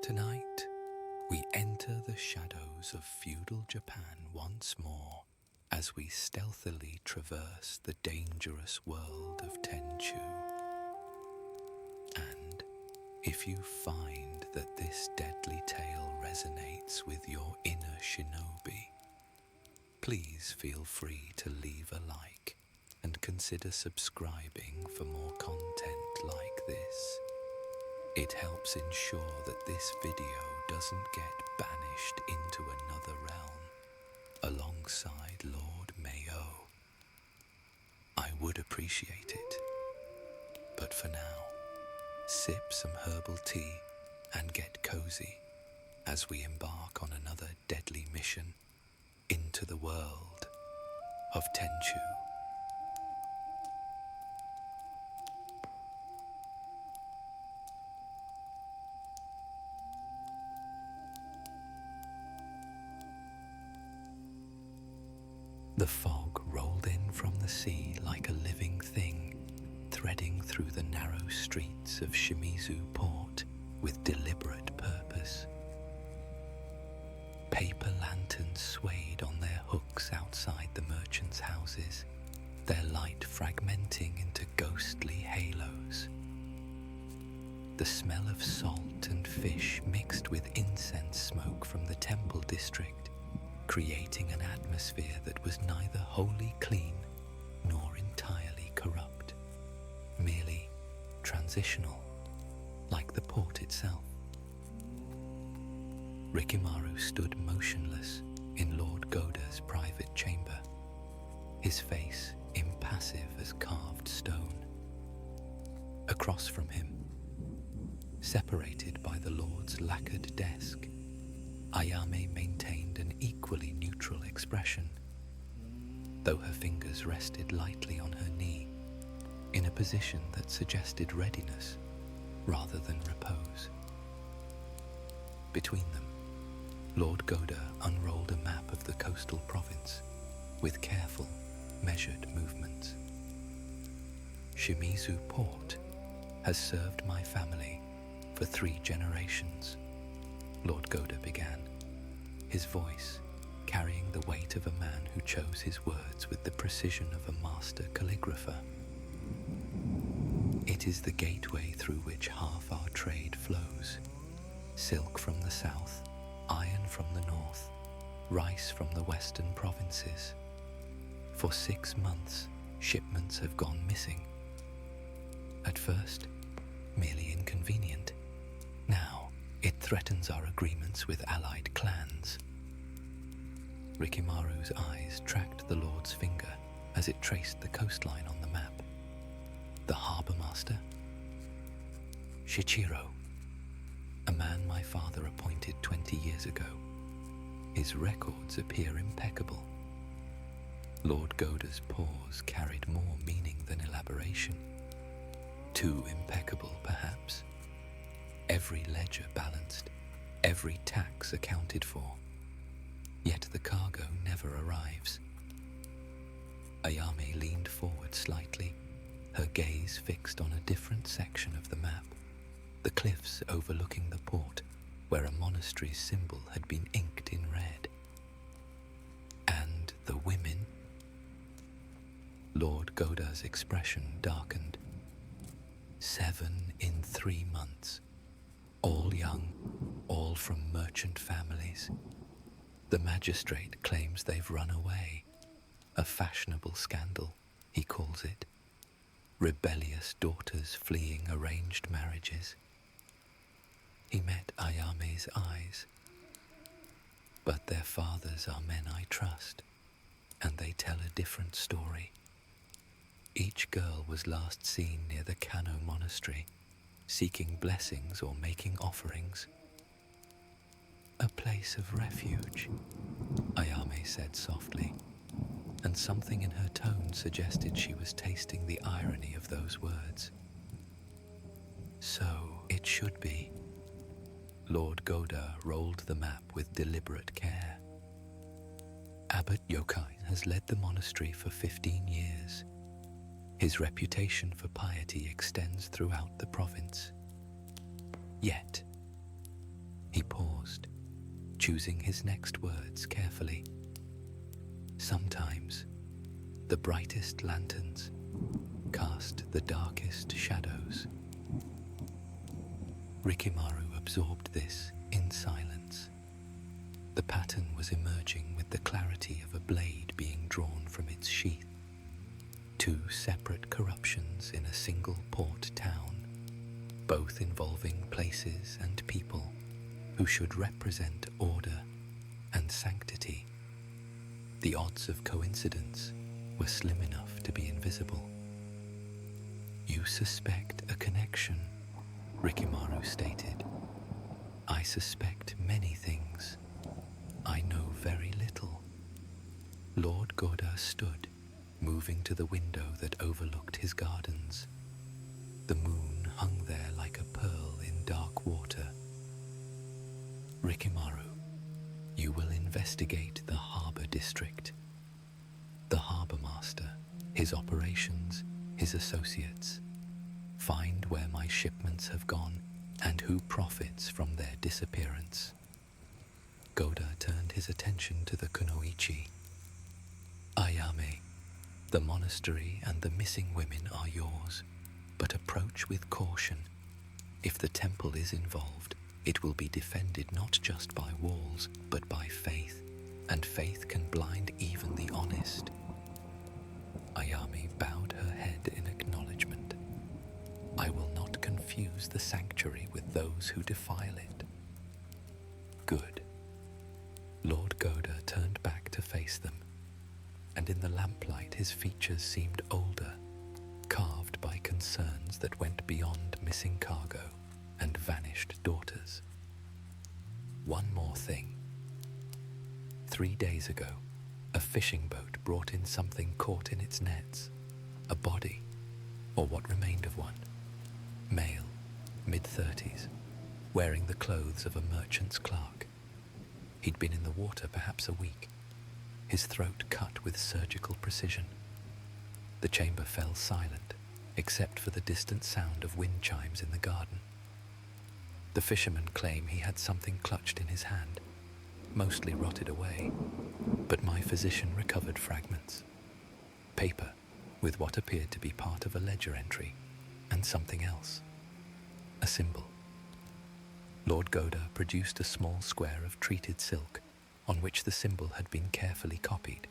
Tonight, we enter the shadows of feudal Japan once more as we stealthily traverse the dangerous world of Tenchu. And if you find that this deadly tale resonates with your inner shinobi, please feel free to leave a like and consider subscribing for more content like this. It helps ensure that this video doesn't get banished into another realm alongside Lord Mayo. I would appreciate it. But for now, sip some herbal tea and get cozy as we embark on another deadly mission into the world of Tenchu. The fog rolled in from the sea like a living thing, threading through the narrow streets of Shimizu port with deliberate purpose. Paper lanterns swayed on their hooks outside the merchants' houses, their light fragmenting into ghostly halos. The smell of salt and fish mixed with incense smoke from the temple district, creating an atmosphere that was neither wholly clean nor entirely corrupt, merely transitional, like the port itself. Rikimaru stood motionless in Lord Goda's private chamber, his face impassive as carved stone. Across from him, separated by the Lord's lacquered desk, Ayame maintained an equally neutral expression, though her fingers rested lightly on her knee, in a position that suggested readiness rather than repose. Between them, Lord Goda unrolled a map of the coastal province with careful, measured movements. Shimizu Port has served my family for 3 generations, Lord Goda began, his voice carrying the weight of a man who chose his words with the precision of a master calligrapher. It is the gateway through which half our trade flows. Silk from the south, iron from the north, rice from the western provinces. For 6 months, shipments have gone missing. At first, merely inconvenient. Now, it threatens our agreements with allied clans. Rikimaru's eyes tracked the Lord's finger as it traced the coastline on the map. The harbour master? Shichiro, a man my father appointed 20 years ago. His records appear impeccable. Lord Goda's pause carried more meaning than elaboration. Too impeccable, perhaps. Every ledger balanced, every tax accounted for. Yet the cargo never arrives. Ayame leaned forward slightly, her gaze fixed on a different section of the map, the cliffs overlooking the port where a monastery's symbol had been inked in red. And the women? Lord Goda's expression darkened. 7 in 3 months. All young, all from merchant families. The magistrate claims they've run away. A fashionable scandal, he calls it. Rebellious daughters fleeing arranged marriages. He met Ayame's eyes. But their fathers are men I trust, and they tell a different story. Each girl was last seen near the Kano monastery, seeking blessings or making offerings. A place of refuge, Ayame said softly, and something in her tone suggested she was tasting the irony of those words. So it should be. Lord Goda rolled the map with deliberate care. Abbot Yokai has led the monastery for 15 years. His reputation for piety extends throughout the province. Yet, He paused, choosing his next words carefully. Sometimes, the brightest lanterns cast the darkest shadows. Rikimaru absorbed this in silence. The pattern was emerging with the clarity of a blade being drawn from its sheath. Two separate corruptions in a single port town, both involving places and people who should represent order and sanctity. The odds of coincidence were slim enough to be invisible. "You suspect a connection," Rikimaru stated. "I suspect many things. I know very little." Lord Goda stood, moving to the window that overlooked his gardens. The moon hung there like a pearl in dark water. "Rikimaru, you will investigate the harbor district. The harbor master, his operations, his associates. Find where my shipments have gone and who profits from their disappearance." Goda turned his attention to the kunoichi. "Ayame, the monastery and the missing women are yours, but approach with caution. If the temple is involved, it will be defended not just by walls, but by faith, and faith can blind even the honest." Ayame bowed her head in acknowledgement. "I will not confuse the sanctuary with those who defile it." "Good." Lord Goda turned back to face them, and in the lamplight his features seemed older, carved by concerns that went beyond missing cargo and vanished daughters. "One more thing. 3 days ago, a fishing boat brought in something caught in its nets, a body, or what remained of one. Male, mid-30s, wearing the clothes of a merchant's clerk. He'd been in the water perhaps a week, his throat cut with surgical precision. The chamber fell silent, except for the distant sound of wind chimes in the garden. The fishermen claim he had something clutched in his hand, mostly rotted away, but my physician recovered fragments. Paper with what appeared to be part of a ledger entry, and something else. A symbol. Lord Goda produced a small square of treated silk on which the symbol had been carefully copied.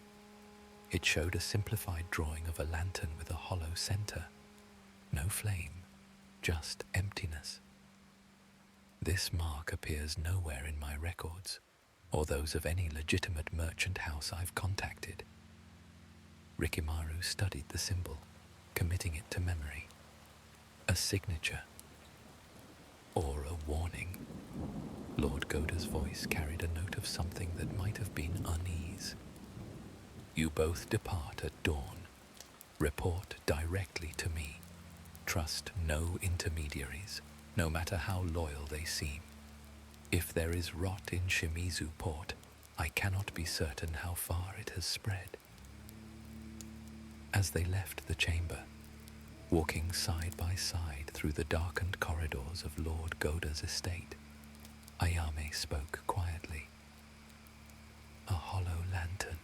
It showed a simplified drawing of a lantern with a hollow center. No flame, just emptiness. This mark appears nowhere in my records, or those of any legitimate merchant house I've contacted. Rikimaru studied the symbol, committing it to memory. A signature. Or a warning. Lord Goda's voice carried a note of something that might have been unease. "You both depart at dawn. Report directly to me. Trust no intermediaries, no matter how loyal they seem. If there is rot in Shimizu port, I cannot be certain how far it has spread." As they left the chamber, walking side by side through the darkened corridors of Lord Goda's estate, Ayame spoke quietly. "A hollow lantern.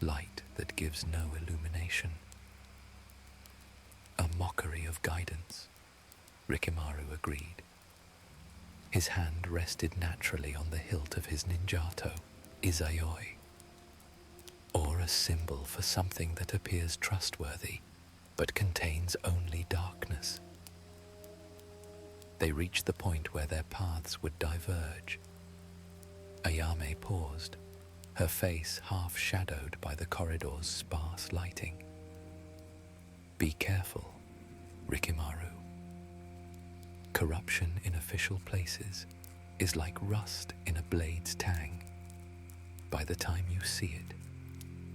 Light that gives no illumination. A mockery of guidance," Rikimaru agreed. His hand rested naturally on the hilt of his ninjato, Izayoi. "Or a symbol for something that appears trustworthy, but contains only darkness." They reached the point where their paths would diverge. Ayame paused, her face half shadowed by the corridor's sparse lighting. "Be careful, Rikimaru. Corruption in official places is like rust in a blade's tang. By the time you see it,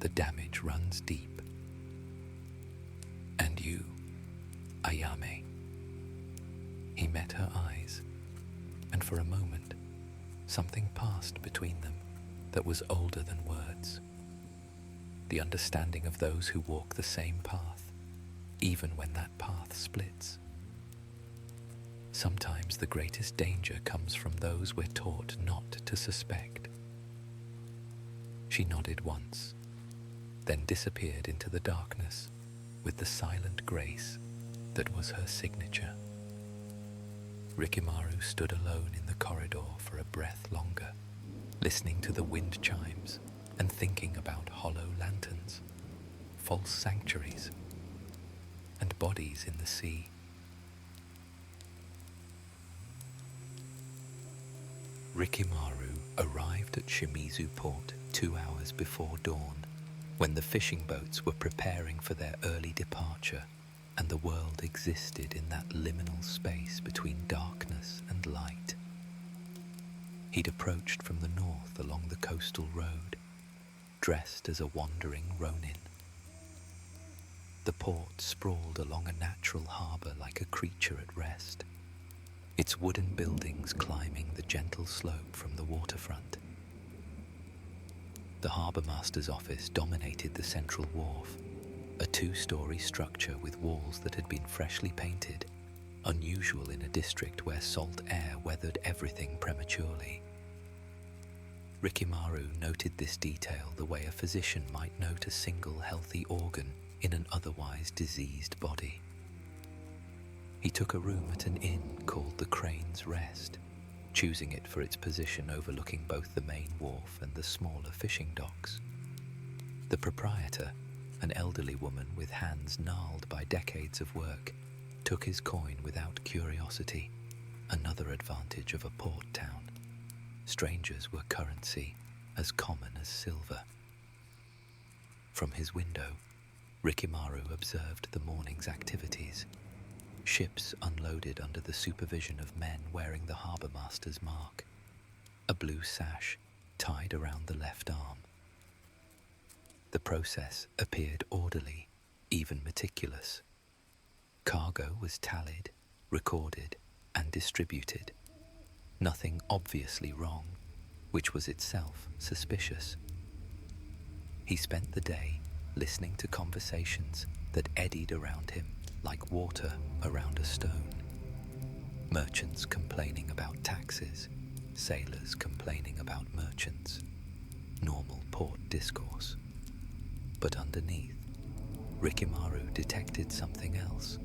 the damage runs deep. And you, Ayame." He met her eyes, and for a moment, something passed between them that was older than words. The understanding of those who walk the same path, even when that path splits. Sometimes the greatest danger comes from those we're taught not to suspect. She nodded once, then disappeared into the darkness with the silent grace that was her signature. Rikimaru stood alone in the corridor for a breath longer, listening to the wind chimes and thinking about hollow lanterns, false sanctuaries, and bodies in the sea. Rikimaru arrived at Shimizu port 2 hours before dawn, when the fishing boats were preparing for their early departure and the world existed in that liminal space between darkness and light. He'd approached from the north along the coastal road, dressed as a wandering ronin. The port sprawled along a natural harbour like a creature at rest, its wooden buildings climbing the gentle slope from the waterfront. The harbour master's office dominated the central wharf, a 2-story structure with walls that had been freshly painted, unusual in a district where salt air weathered everything prematurely. Rikimaru noted this detail the way a physician might note a single healthy organ in an otherwise diseased body. He took a room at an inn called the Crane's Rest, choosing it for its position overlooking both the main wharf and the smaller fishing docks. The proprietor, an elderly woman with hands gnarled by decades of work, took his coin without curiosity, another advantage of a port town. Strangers were currency, as common as silver. From his window, Rikimaru observed the morning's activities. Ships unloaded under the supervision of men wearing the harbour master's mark, a blue sash tied around the left arm. The process appeared orderly, even meticulous. Cargo was tallied, recorded, and distributed. Nothing obviously wrong, which was itself suspicious. He spent the day listening to conversations that eddied around him like water around a stone. Merchants complaining about taxes, sailors complaining about merchants. Normal port discourse. But underneath, Rikimaru detected something else.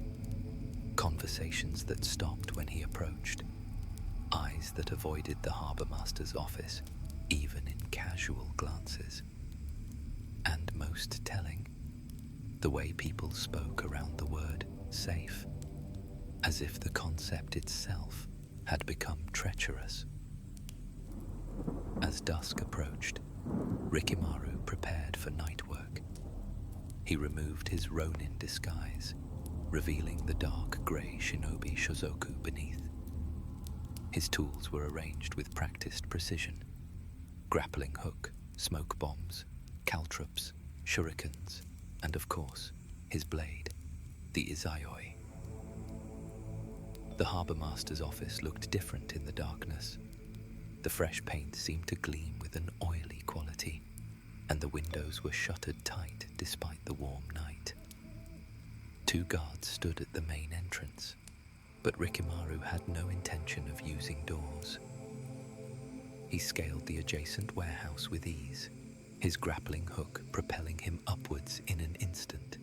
Conversations that stopped when he approached. Eyes that avoided the harbour master's office, even in casual glances. And most telling, the way people spoke around the word safe, as if the concept itself had become treacherous. As dusk approached, Rikimaru prepared for night work. He removed his ronin disguise, revealing the dark grey shinobi shozoku beneath. His tools were arranged with practiced precision. Grappling hook, smoke bombs, caltrops, shurikens, and of course, his blade, the izayoi. The harbour master's office looked different in the darkness. The fresh paint seemed to gleam with an oily quality, and the windows were shuttered tight despite the warm night. 2 guards stood at the main entrance, but Rikimaru had no intention of using doors. He scaled the adjacent warehouse with ease, his grappling hook propelling him upwards in an instant.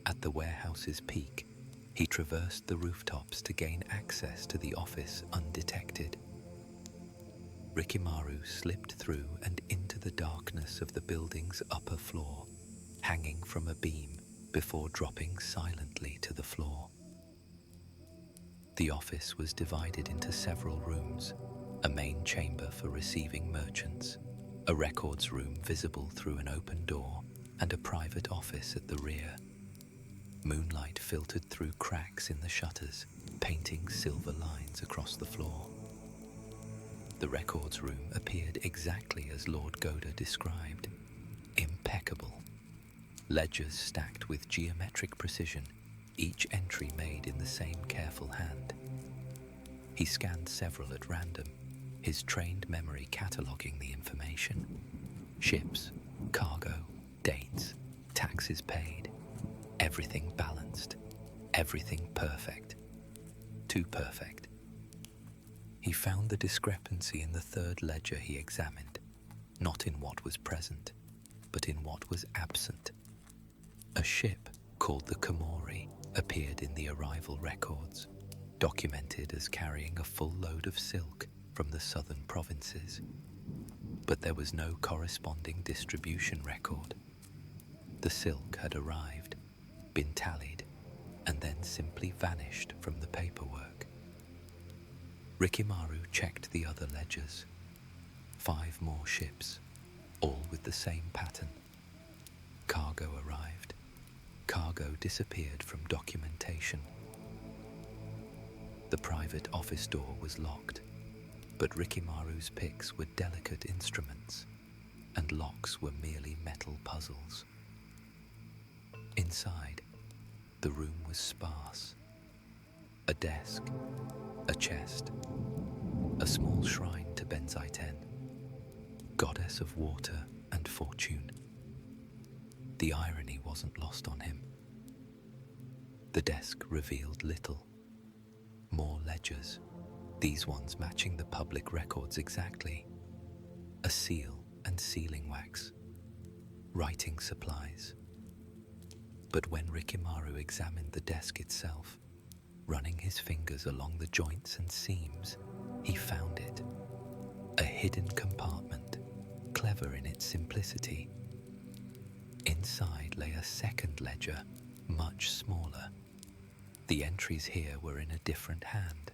At the warehouse's peak, he traversed the rooftops to gain access to the office undetected. Rikimaru slipped through and into the darkness of the building's upper floor, hanging from a beam before dropping silently to the floor. The office was divided into several rooms, a main chamber for receiving merchants, a records room visible through an open door, and a private office at the rear. Moonlight filtered through cracks in the shutters, painting silver lines across the floor. The records room appeared exactly as Lord Goda described. Impeccable. Ledgers stacked with geometric precision, each entry made in the same careful hand. He scanned several at random, his trained memory cataloguing the information. Ships, cargo, dates, taxes paid. Everything balanced, everything perfect. too perfect. He found the discrepancy in the third ledger he examined, not in what was present, but in what was absent. A ship called the Komori appeared in the arrival records, documented as carrying a full load of silk from the southern provinces. But there was no corresponding distribution record. The silk had arrived, been tallied, and then simply vanished from the paperwork. Rikimaru checked the other ledgers. 5 more ships, all with the same pattern. Cargo arrived. Cargo disappeared from documentation. The private office door was locked, but Rikimaru's picks were delicate instruments, and locks were merely metal puzzles. Inside, the room was sparse. A desk, a chest, a small shrine to Benzaiten, goddess of water and fortune. The irony wasn't lost on him. The desk revealed little. More ledgers, these ones matching the public records exactly. A seal and sealing wax. Writing supplies. But when Rikimaru examined the desk itself, running his fingers along the joints and seams, he found it. A hidden compartment, clever in its simplicity. Inside lay a second ledger, much smaller. The entries here were in a different hand,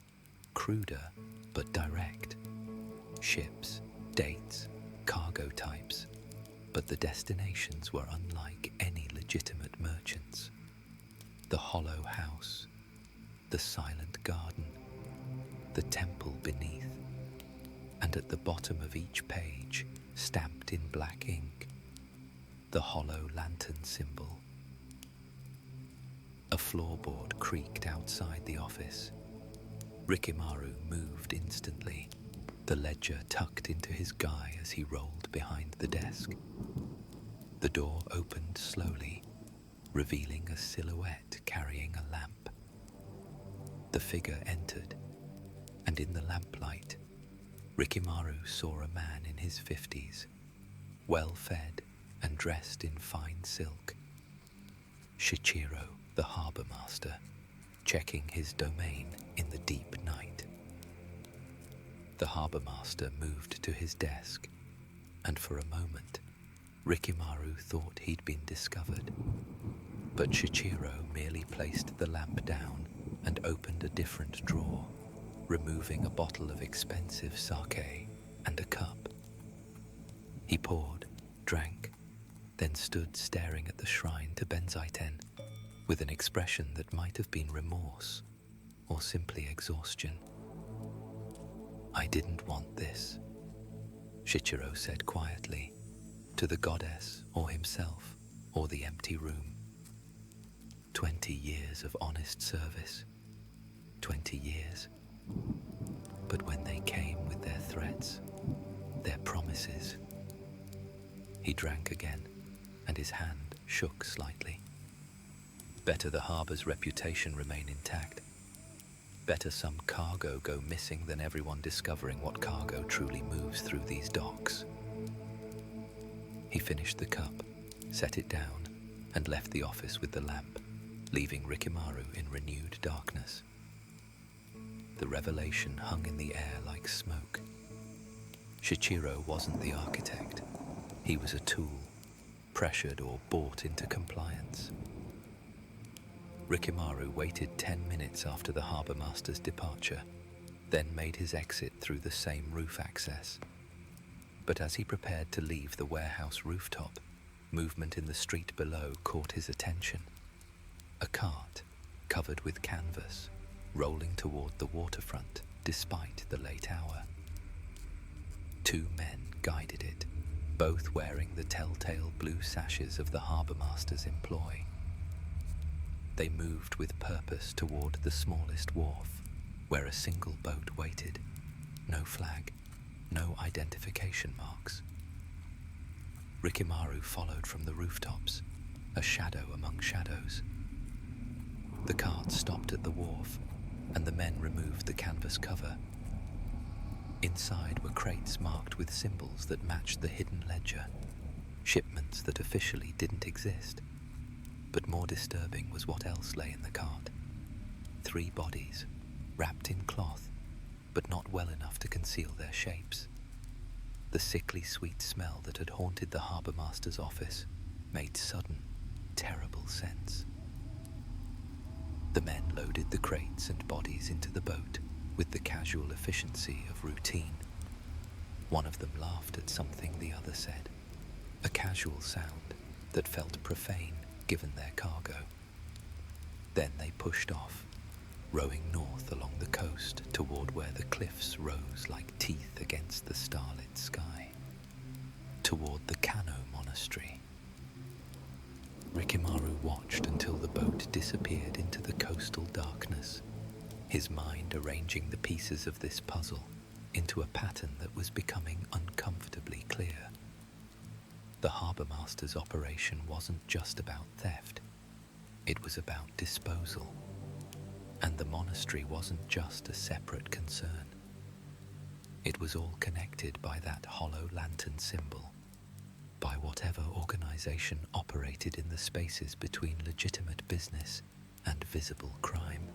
cruder but direct. Ships, dates, cargo types, but the destinations were unlike any legitimate merchants. The hollow house, the silent garden, the temple beneath, and at the bottom of each page, stamped in black ink, the hollow lantern symbol. A floorboard creaked outside the office. Rikimaru moved instantly, the ledger tucked into his guy as he rolled behind the desk. The door opened slowly, revealing a silhouette carrying a lamp. The figure entered, and in the lamplight, Rikimaru saw a man in his 50s, well-fed and dressed in fine silk. Shichiro, the harbour master, checking his domain in the deep night. The harbour master moved to his desk, and for a moment, Rikimaru thought he'd been discovered. But Shichiro merely placed the lamp down and opened a different drawer, removing a bottle of expensive sake and a cup. He poured, drank, then stood staring at the shrine to Benzaiten with an expression that might have been remorse or simply exhaustion. "I didn't want this," Shichiro said quietly, to the goddess or himself or the empty room. 20 years of honest service. 20 years. But when they came with their threats, their promises. He drank again, and his hand shook slightly. Better the harbour's reputation remain intact. Better some cargo go missing than everyone discovering what cargo truly moves through these docks. He finished the cup, set it down, and left the office with the lamp, leaving Rikimaru in renewed darkness. The revelation hung in the air like smoke. Shichiro wasn't the architect. He was a tool, pressured or bought into compliance. Rikimaru waited 10 minutes after the harbour master's departure, then made his exit through the same roof access. But as he prepared to leave the warehouse rooftop, movement in the street below caught his attention. A cart, covered with canvas, rolling toward the waterfront despite the late hour. 2 men guided it, both wearing the telltale blue sashes of the harbour master's employ. They moved with purpose toward the smallest wharf, where a single boat waited. No flag, no identification marks. Rikimaru followed from the rooftops, a shadow among shadows. The cart stopped at the wharf, and the men removed the canvas cover. Inside were crates marked with symbols that matched the hidden ledger, shipments that officially didn't exist. But more disturbing was what else lay in the cart. 3 bodies, wrapped in cloth, but not well enough to conceal their shapes. The sickly sweet smell that had haunted the harbour master's office made sudden, terrible sense. The men loaded the crates and bodies into the boat with the casual efficiency of routine. One of them laughed at something the other said, a casual sound that felt profane given their cargo. Then they pushed off, rowing north along the coast toward where the cliffs rose like teeth against the starlit sky, toward the Kano monastery. Rikimaru watched until the boat disappeared into the coastal darkness, his mind arranging the pieces of this puzzle into a pattern that was becoming uncomfortably clear. The harbour master's operation wasn't just about theft, it was about disposal. And the monastery wasn't just a separate concern. It was all connected by that hollow lantern symbol, by whatever organization operated in the spaces between legitimate business and visible crime.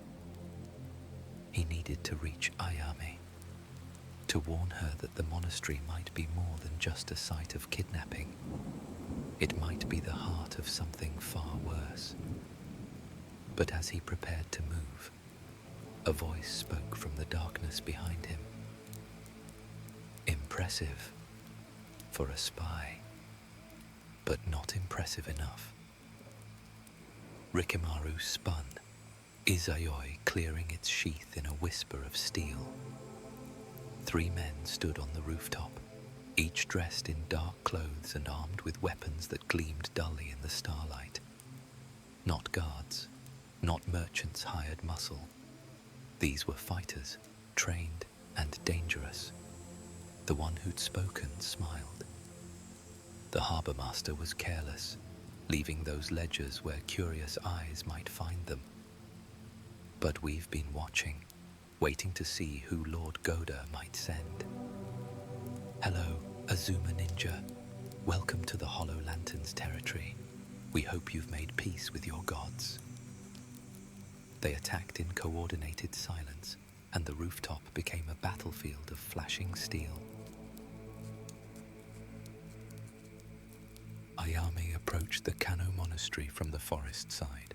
He needed to reach Ayame, to warn her that the monastery might be more than just a site of kidnapping. It might be the heart of something far worse. But as he prepared to move, a voice spoke from the darkness behind him. Impressive for a spy, but not impressive enough. Rikimaru spun, Izayoi clearing its sheath in a whisper of steel. 3 men stood on the rooftop, each dressed in dark clothes and armed with weapons that gleamed dully in the starlight. Not guards, not merchants' hired muscle. These were fighters, trained and dangerous. The one who'd spoken smiled. The harbour master was careless, leaving those ledgers where curious eyes might find them. But we've been watching, waiting to see who Lord Goda might send. Hello, Azuma Ninja. Welcome to the Hollow Lantern's territory. We hope you've made peace with your gods. They attacked in coordinated silence, and the rooftop became a battlefield of flashing steel. Ayame approached the Kano monastery from the forest side,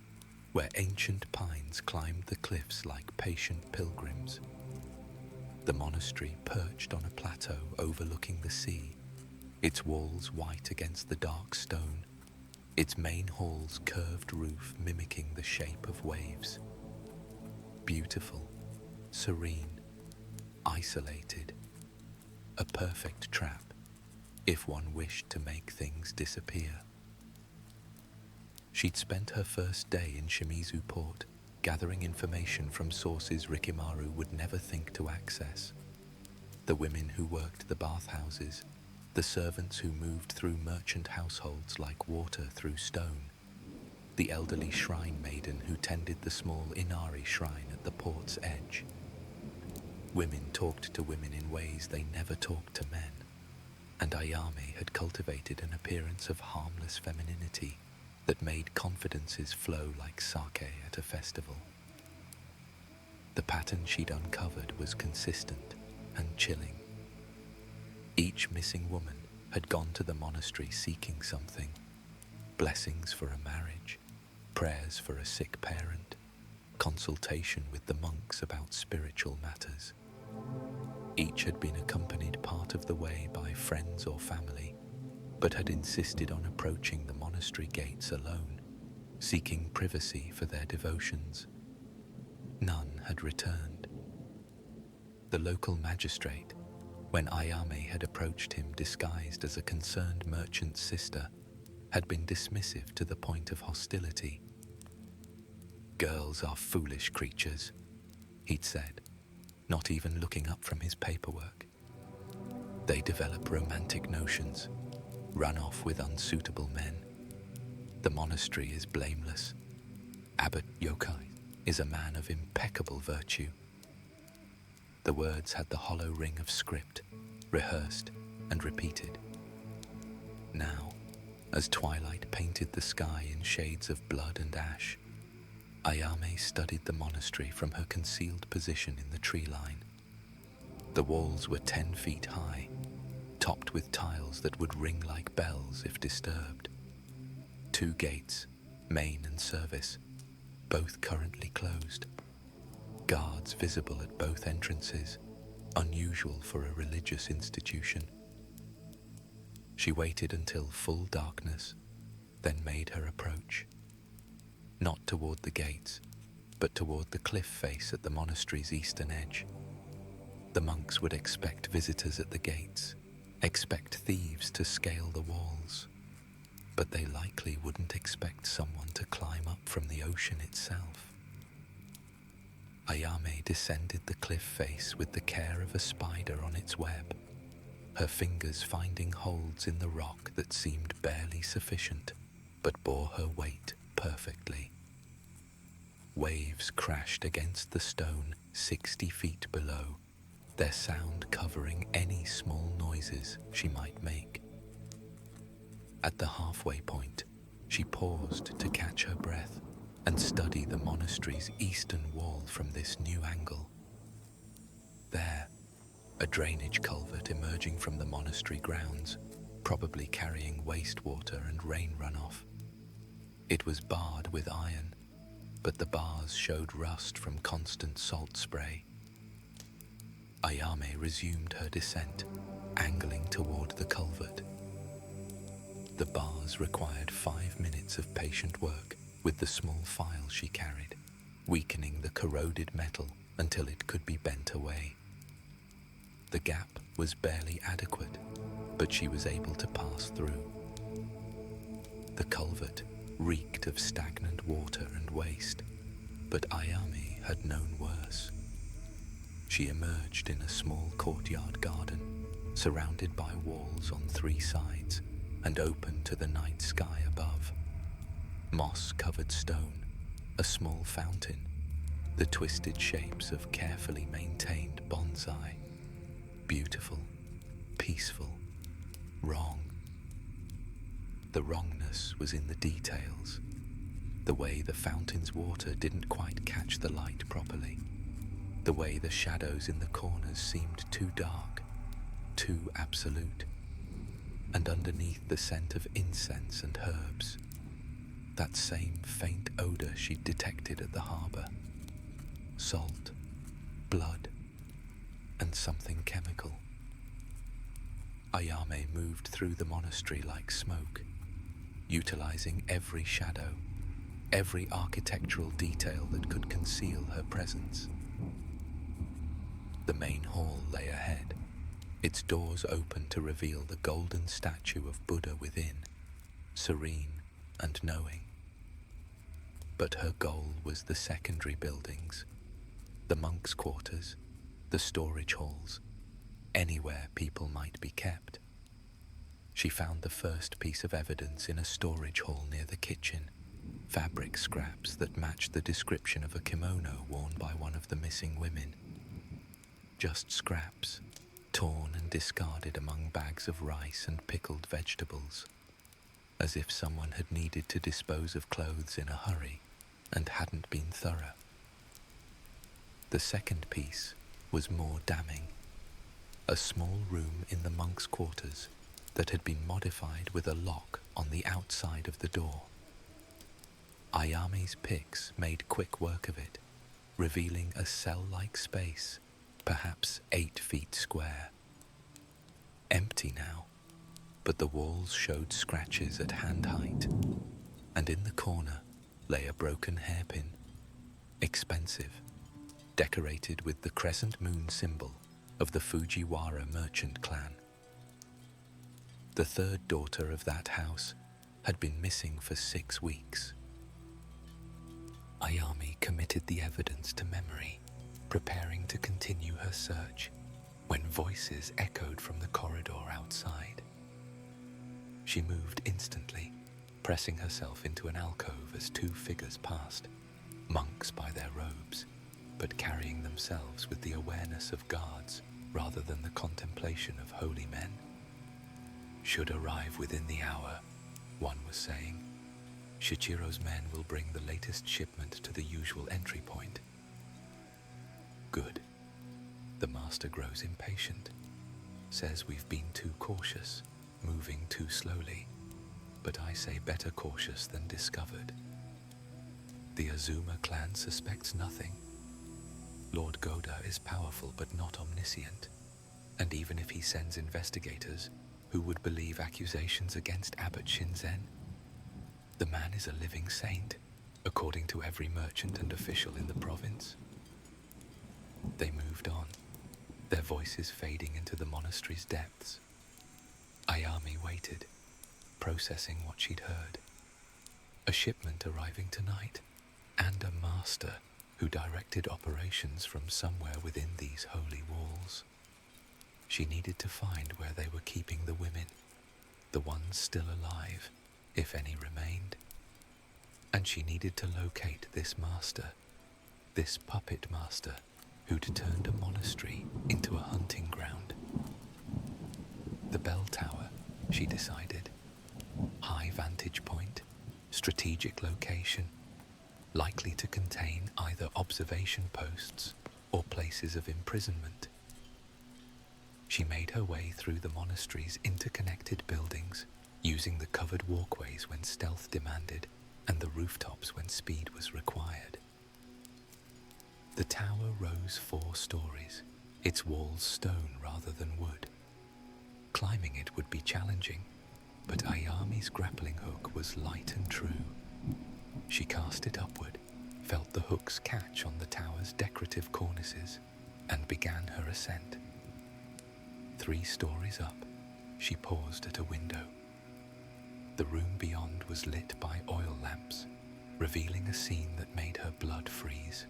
where ancient pines climbed the cliffs like patient pilgrims. The monastery perched on a plateau overlooking the sea, its walls white against the dark stone, its main hall's curved roof mimicking the shape of waves. Beautiful, serene, isolated, a perfect trap if one wished to make things disappear. She'd spent her first day in Shimizu port, gathering information from sources Rikimaru would never think to access. The women who worked the bathhouses, the servants who moved through merchant households like water through stone, the elderly shrine maiden who tended the small Inari shrine at the port's edge. Women talked to women in ways they never talked to men, and Ayame had cultivated an appearance of harmless femininity that made confidences flow like sake at a festival. The pattern she'd uncovered was consistent and chilling. Each missing woman had gone to the monastery seeking something: blessings for a marriage, prayers for a sick parent, consultation with the monks about spiritual matters. Each had been accompanied part of the way by friends or family, but had insisted on approaching the monastery gates alone, seeking privacy for their devotions. None had returned. The local magistrate, when Ayame had approached him disguised as a concerned merchant's sister, had been dismissive to the point of hostility. "Girls are foolish creatures," he'd said, not even looking up from his paperwork. "They develop romantic notions, run off with unsuitable men. The monastery is blameless. Abbot yokai, is a man of impeccable virtue. The words had the hollow ring of script, rehearsed and repeated. Now, as twilight painted the sky in shades of blood and ash, Ayame studied the monastery from her concealed position in the tree line. The walls were 10 feet high, topped with tiles that would ring like bells if disturbed. 2 gates, main and service, both currently closed. Guards visible at both entrances, unusual for a religious institution. She waited until full darkness, then made her approach. Not toward the gates, but toward the cliff face at the monastery's eastern edge. The monks would expect visitors at the gates, expect thieves to scale the walls, but they likely wouldn't expect someone to climb up from the ocean itself. Ayame descended the cliff face with the care of a spider on its web, her fingers finding holds in the rock that seemed barely sufficient, but bore her weight perfectly. Waves crashed against the stone 60 feet below, their sound covering any small noises she might make. At the halfway point, she paused to catch her breath and study the monastery's eastern wall from this new angle. There, a drainage culvert emerging from the monastery grounds, probably carrying wastewater and rain runoff. It was barred with iron, but the bars showed rust from constant salt spray. Ayame resumed her descent, angling toward the culvert. The bars required 5 minutes of patient work with the small file she carried, weakening the corroded metal until it could be bent away. The gap was barely adequate, but she was able to pass through. The culvert reeked of stagnant water and waste, but Ayame had known worse. She emerged in a small courtyard garden, surrounded by walls on 3 sides and open to the night sky above. Moss-covered stone, a small fountain, the twisted shapes of carefully maintained bonsai. Beautiful, peaceful, wrong. The wrongness was in the details, the way the fountain's water didn't quite catch the light properly, the way the shadows in the corners seemed too dark, too absolute, and underneath the scent of incense and herbs, that same faint odor she'd detected at the harbor. Salt, blood, and something chemical. Ayame moved through the monastery like smoke, utilizing every shadow, every architectural detail that could conceal her presence. The main hall lay ahead, its doors open to reveal the golden statue of Buddha within, serene and knowing. But her goal was the secondary buildings, the monks' quarters, the storage halls, anywhere people might be kept. She found the first piece of evidence in a storage hall near the kitchen, fabric scraps that matched the description of a kimono worn by one of the missing women. Just scraps, torn and discarded among bags of rice and pickled vegetables, as if someone had needed to dispose of clothes in a hurry and hadn't been thorough. The second piece was more damning. A small room in the monks' quarters that had been modified with a lock on the outside of the door. Ayame's picks made quick work of it, revealing a cell-like space, perhaps 8 feet square. Empty now, but the walls showed scratches at hand height, and in the corner lay a broken hairpin, expensive, decorated with the crescent moon symbol of the Fujiwara merchant clan. The third daughter of that house had been missing for 6 weeks. Ayame committed the evidence to memory, preparing to continue her search, when voices echoed from the corridor outside. She moved instantly, pressing herself into an alcove as 2 figures passed. monks by their robes, but carrying themselves with the awareness of guards rather than the contemplation of holy men. Should arrive within the hour, one was saying. Shichiro's men will bring the latest shipment to the usual entry point. Good. The master grows impatient, says we've been too cautious, moving too slowly, but I say better cautious than discovered. The Azuma clan suspects nothing. Lord Goda is powerful but not omniscient, and even if he sends investigators, who would believe accusations against Abbot Shinzen? The man is a living saint, according to every merchant and official in the province. They moved on, their voices fading into the monastery's depths. Ayami waited, processing what she'd heard. A shipment arriving tonight, and a master who directed operations from somewhere within these holy walls. She needed to find where they were keeping the women, the ones still alive, if any remained. And she needed to locate this master, this puppet master, who'd turned a monastery into a hunting ground. The bell tower, she decided. High vantage point, strategic location, likely to contain either observation posts or places of imprisonment. She made her way through the monastery's interconnected buildings, using the covered walkways when stealth demanded and the rooftops when speed was required. The tower rose 4 stories, its walls stone rather than wood. Climbing it would be challenging, but Ayami's grappling hook was light and true. She cast it upward, felt the hook's catch on the tower's decorative cornices, and began her ascent. 3 stories up, she paused at a window. The room beyond was lit by oil lamps, revealing a scene that made her blood freeze.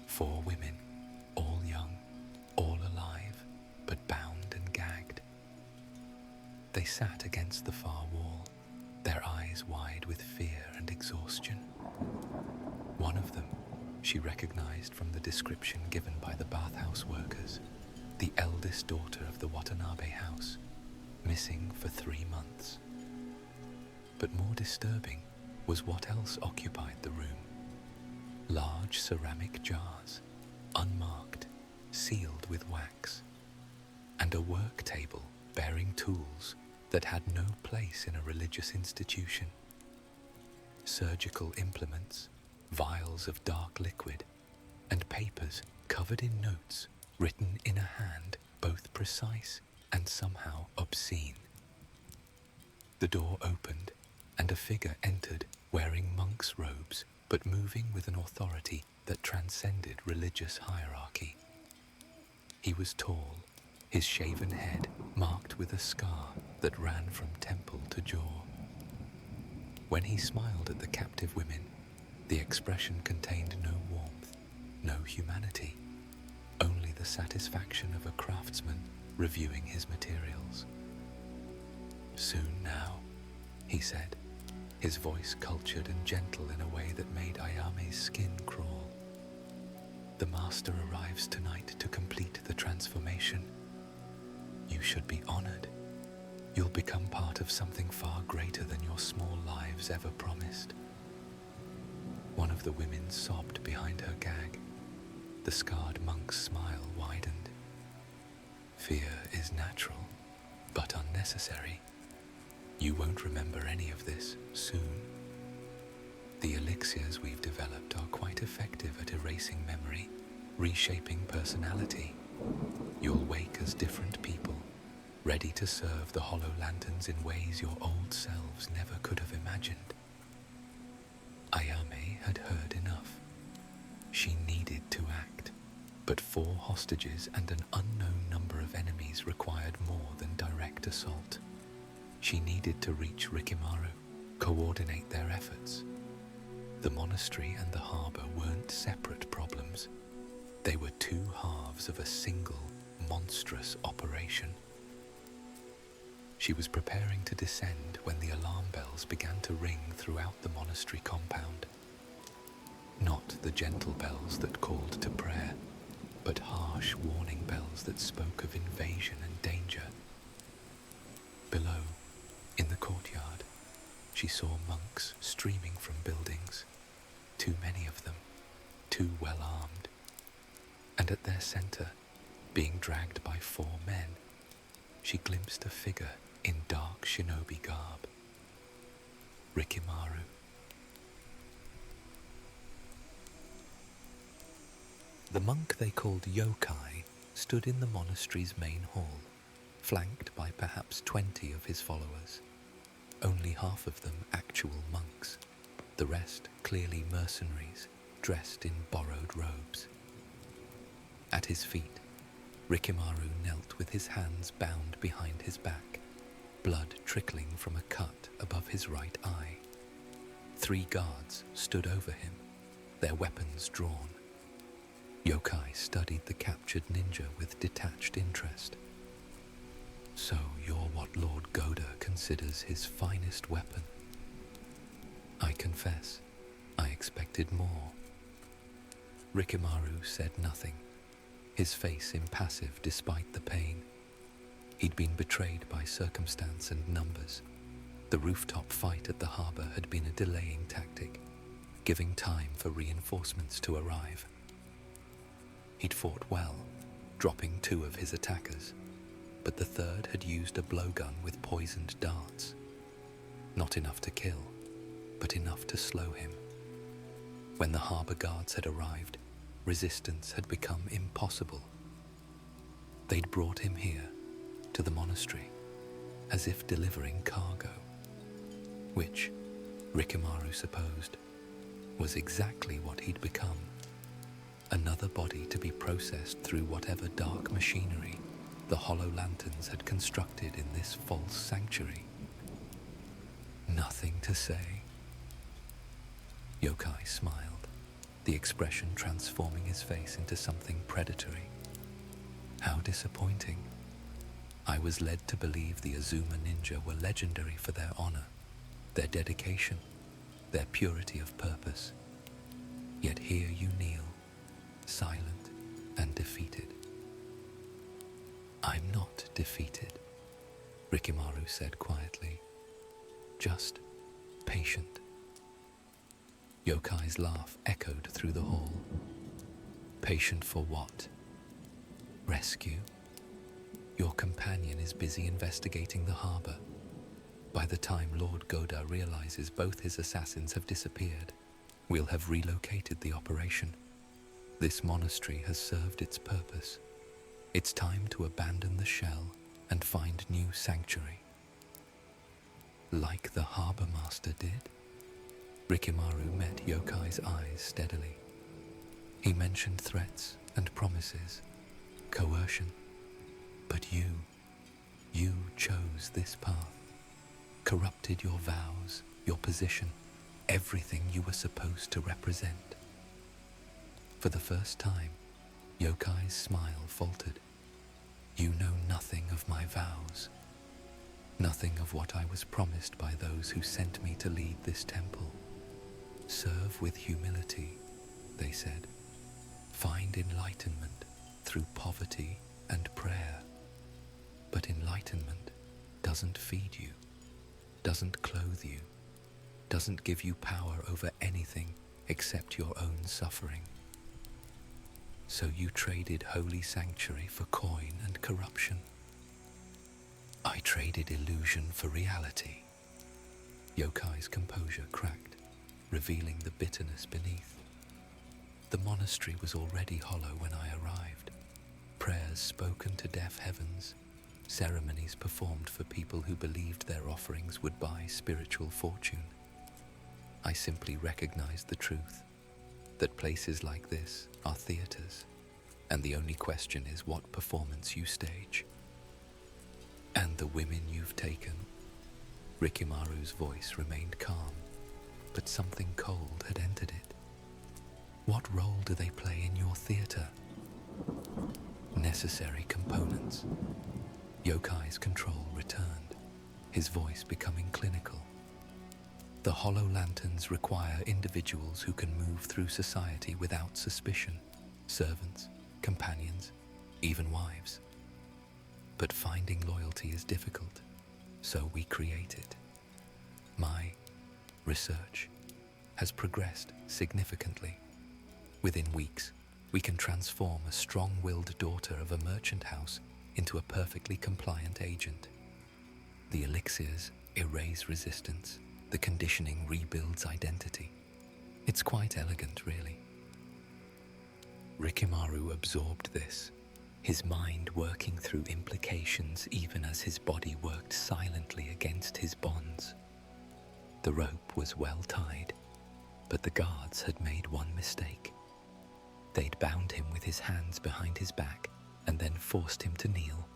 4 women, all young, all alive, but bound and gagged. They sat against the far wall, their eyes wide with fear and exhaustion. One of them, she recognized from the description given by the bathhouse workers, the eldest daughter of the Watanabe house, missing for 3 months. But more disturbing was what else occupied the room. Large ceramic jars, unmarked, sealed with wax, and a work table bearing tools that had no place in a religious institution. Surgical implements, vials of dark liquid, and papers covered in notes written in a hand both precise and somehow obscene. The door opened, and a figure entered wearing monk's robes, but moving with an authority that transcended religious hierarchy. He was tall, his shaven head marked with a scar that ran from temple to jaw. When he smiled at the captive women, the expression contained no warmth, no humanity, only the satisfaction of a craftsman reviewing his materials. "Soon now," he said, his voice cultured and gentle in a way that made Ayame's skin crawl. "The master arrives tonight to complete the transformation. You should be honored. You'll become part of something far greater than your small lives ever promised." One of the women sobbed behind her gag. The scarred monk's smile widened. "Fear is natural, but unnecessary. You won't remember any of this soon. The elixirs we've developed are quite effective at erasing memory, reshaping personality. You'll wake as different people, ready to serve the hollow lanterns in ways your old selves never could have imagined." Ayame had heard enough. She needed to act, but 4 hostages and an unknown number of enemies required more than direct assault. She needed to reach Rikimaru, coordinate their efforts. The monastery and the harbor weren't separate problems. They were 2 halves of a single, monstrous operation. She was preparing to descend when the alarm bells began to ring throughout the monastery compound. Not the gentle bells that called to prayer, but harsh warning bells that spoke of invasion and danger. Below, in the courtyard, she saw monks streaming from buildings, too many of them, too well armed, and at their center, being dragged by 4 men, she glimpsed a figure in dark shinobi garb. Rikimaru. The monk they called Yokai stood in the monastery's main hall, flanked by perhaps 20 of his followers, only half of them actual monks, the rest clearly mercenaries dressed in borrowed robes. At his feet, Rikimaru knelt with his hands bound behind his back, blood trickling from a cut above his right eye. 3 guards stood over him, their weapons drawn. Yokai studied the captured ninja with detached interest. So you're what Lord Goda considers his finest weapon. I confess, I expected more. Rikimaru said nothing, his face impassive despite the pain. He'd been betrayed by circumstance and numbers. The rooftop fight at the harbour had been a delaying tactic, giving time for reinforcements to arrive. He'd fought well, dropping 2 of his attackers, but the 3rd had used a blowgun with poisoned darts. Not enough to kill, but enough to slow him. When the harbour guards had arrived, resistance had become impossible. They'd brought him here, to the monastery, as if delivering cargo, which, Rikimaru supposed, was exactly what he'd become. Another body to be processed through whatever dark machinery the hollow lanterns had constructed in this false sanctuary. Nothing to say. Yokai smiled, the expression transforming his face into something predatory. How disappointing. I was led to believe the Azuma ninja were legendary for their honor, their dedication, their purity of purpose. Yet here you kneel, silent and defeated. I'm not defeated, Rikimaru said quietly, just patient. Yokai's laugh echoed through the hall. Patient for what? Rescue? Your companion is busy investigating the harbour. By the time Lord Goda realizes both his assassins have disappeared, we'll have relocated the operation. This monastery has served its purpose. It's time to abandon the shell and find new sanctuary. Like the harbour master did? Rikimaru met Yokai's eyes steadily. He mentioned threats and promises, coercion. But you chose this path, corrupted your vows, your position, everything you were supposed to represent. For the first time, Yokai's smile faltered. You know nothing of my vows, nothing of what I was promised by those who sent me to lead this temple. Serve with humility, they said. Find enlightenment through poverty and prayer. But enlightenment doesn't feed you, doesn't clothe you, doesn't give you power over anything except your own suffering. So you traded holy sanctuary for coin and corruption. I traded illusion for reality. Yokai's composure cracked, revealing the bitterness beneath. The monastery was already hollow when I arrived. Prayers spoken to deaf heavens, ceremonies performed for people who believed their offerings would buy spiritual fortune. I simply recognized the truth, that places like this are theaters, and the only question is what performance you stage. And the women you've taken? Rikimaru's voice remained calm, but something cold had entered it. What role do they play in your theater? Necessary components. Yokai's control returned, his voice becoming clinical. The hollow lanterns require individuals who can move through society without suspicion, servants, companions, even wives. But finding loyalty is difficult, so we create it. My research has progressed significantly. Within weeks, we can transform a strong-willed daughter of a merchant house into a perfectly compliant agent. The elixirs erase resistance. The conditioning rebuilds identity. It's quite elegant, really. Rikimaru absorbed this, his mind working through implications even as his body worked silently against his bonds. The rope was well tied, but the guards had made one mistake. They'd bound him with his hands behind his back and then forced him to kneel,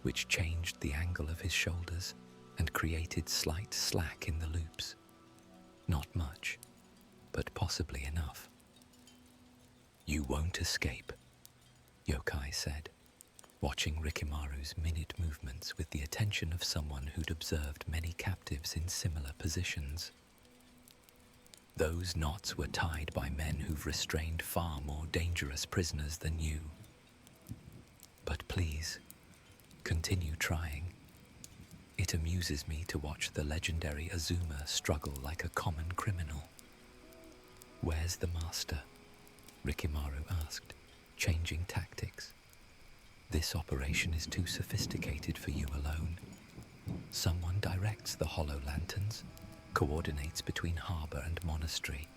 which changed the angle of his shoulders and created slight slack in the loops. Not much, but possibly enough. "You won't escape," Yokai said, watching Rikimaru's minute movements with the attention of someone who'd observed many captives in similar positions. "Those knots were tied by men who've restrained far more dangerous prisoners than you. But please, continue trying. It amuses me to watch the legendary Azuma struggle like a common criminal." "Where's the master?" Rikimaru asked, changing tactics. "This operation is too sophisticated for you alone. Someone directs the hollow lanterns, coordinates between harbor and monastery.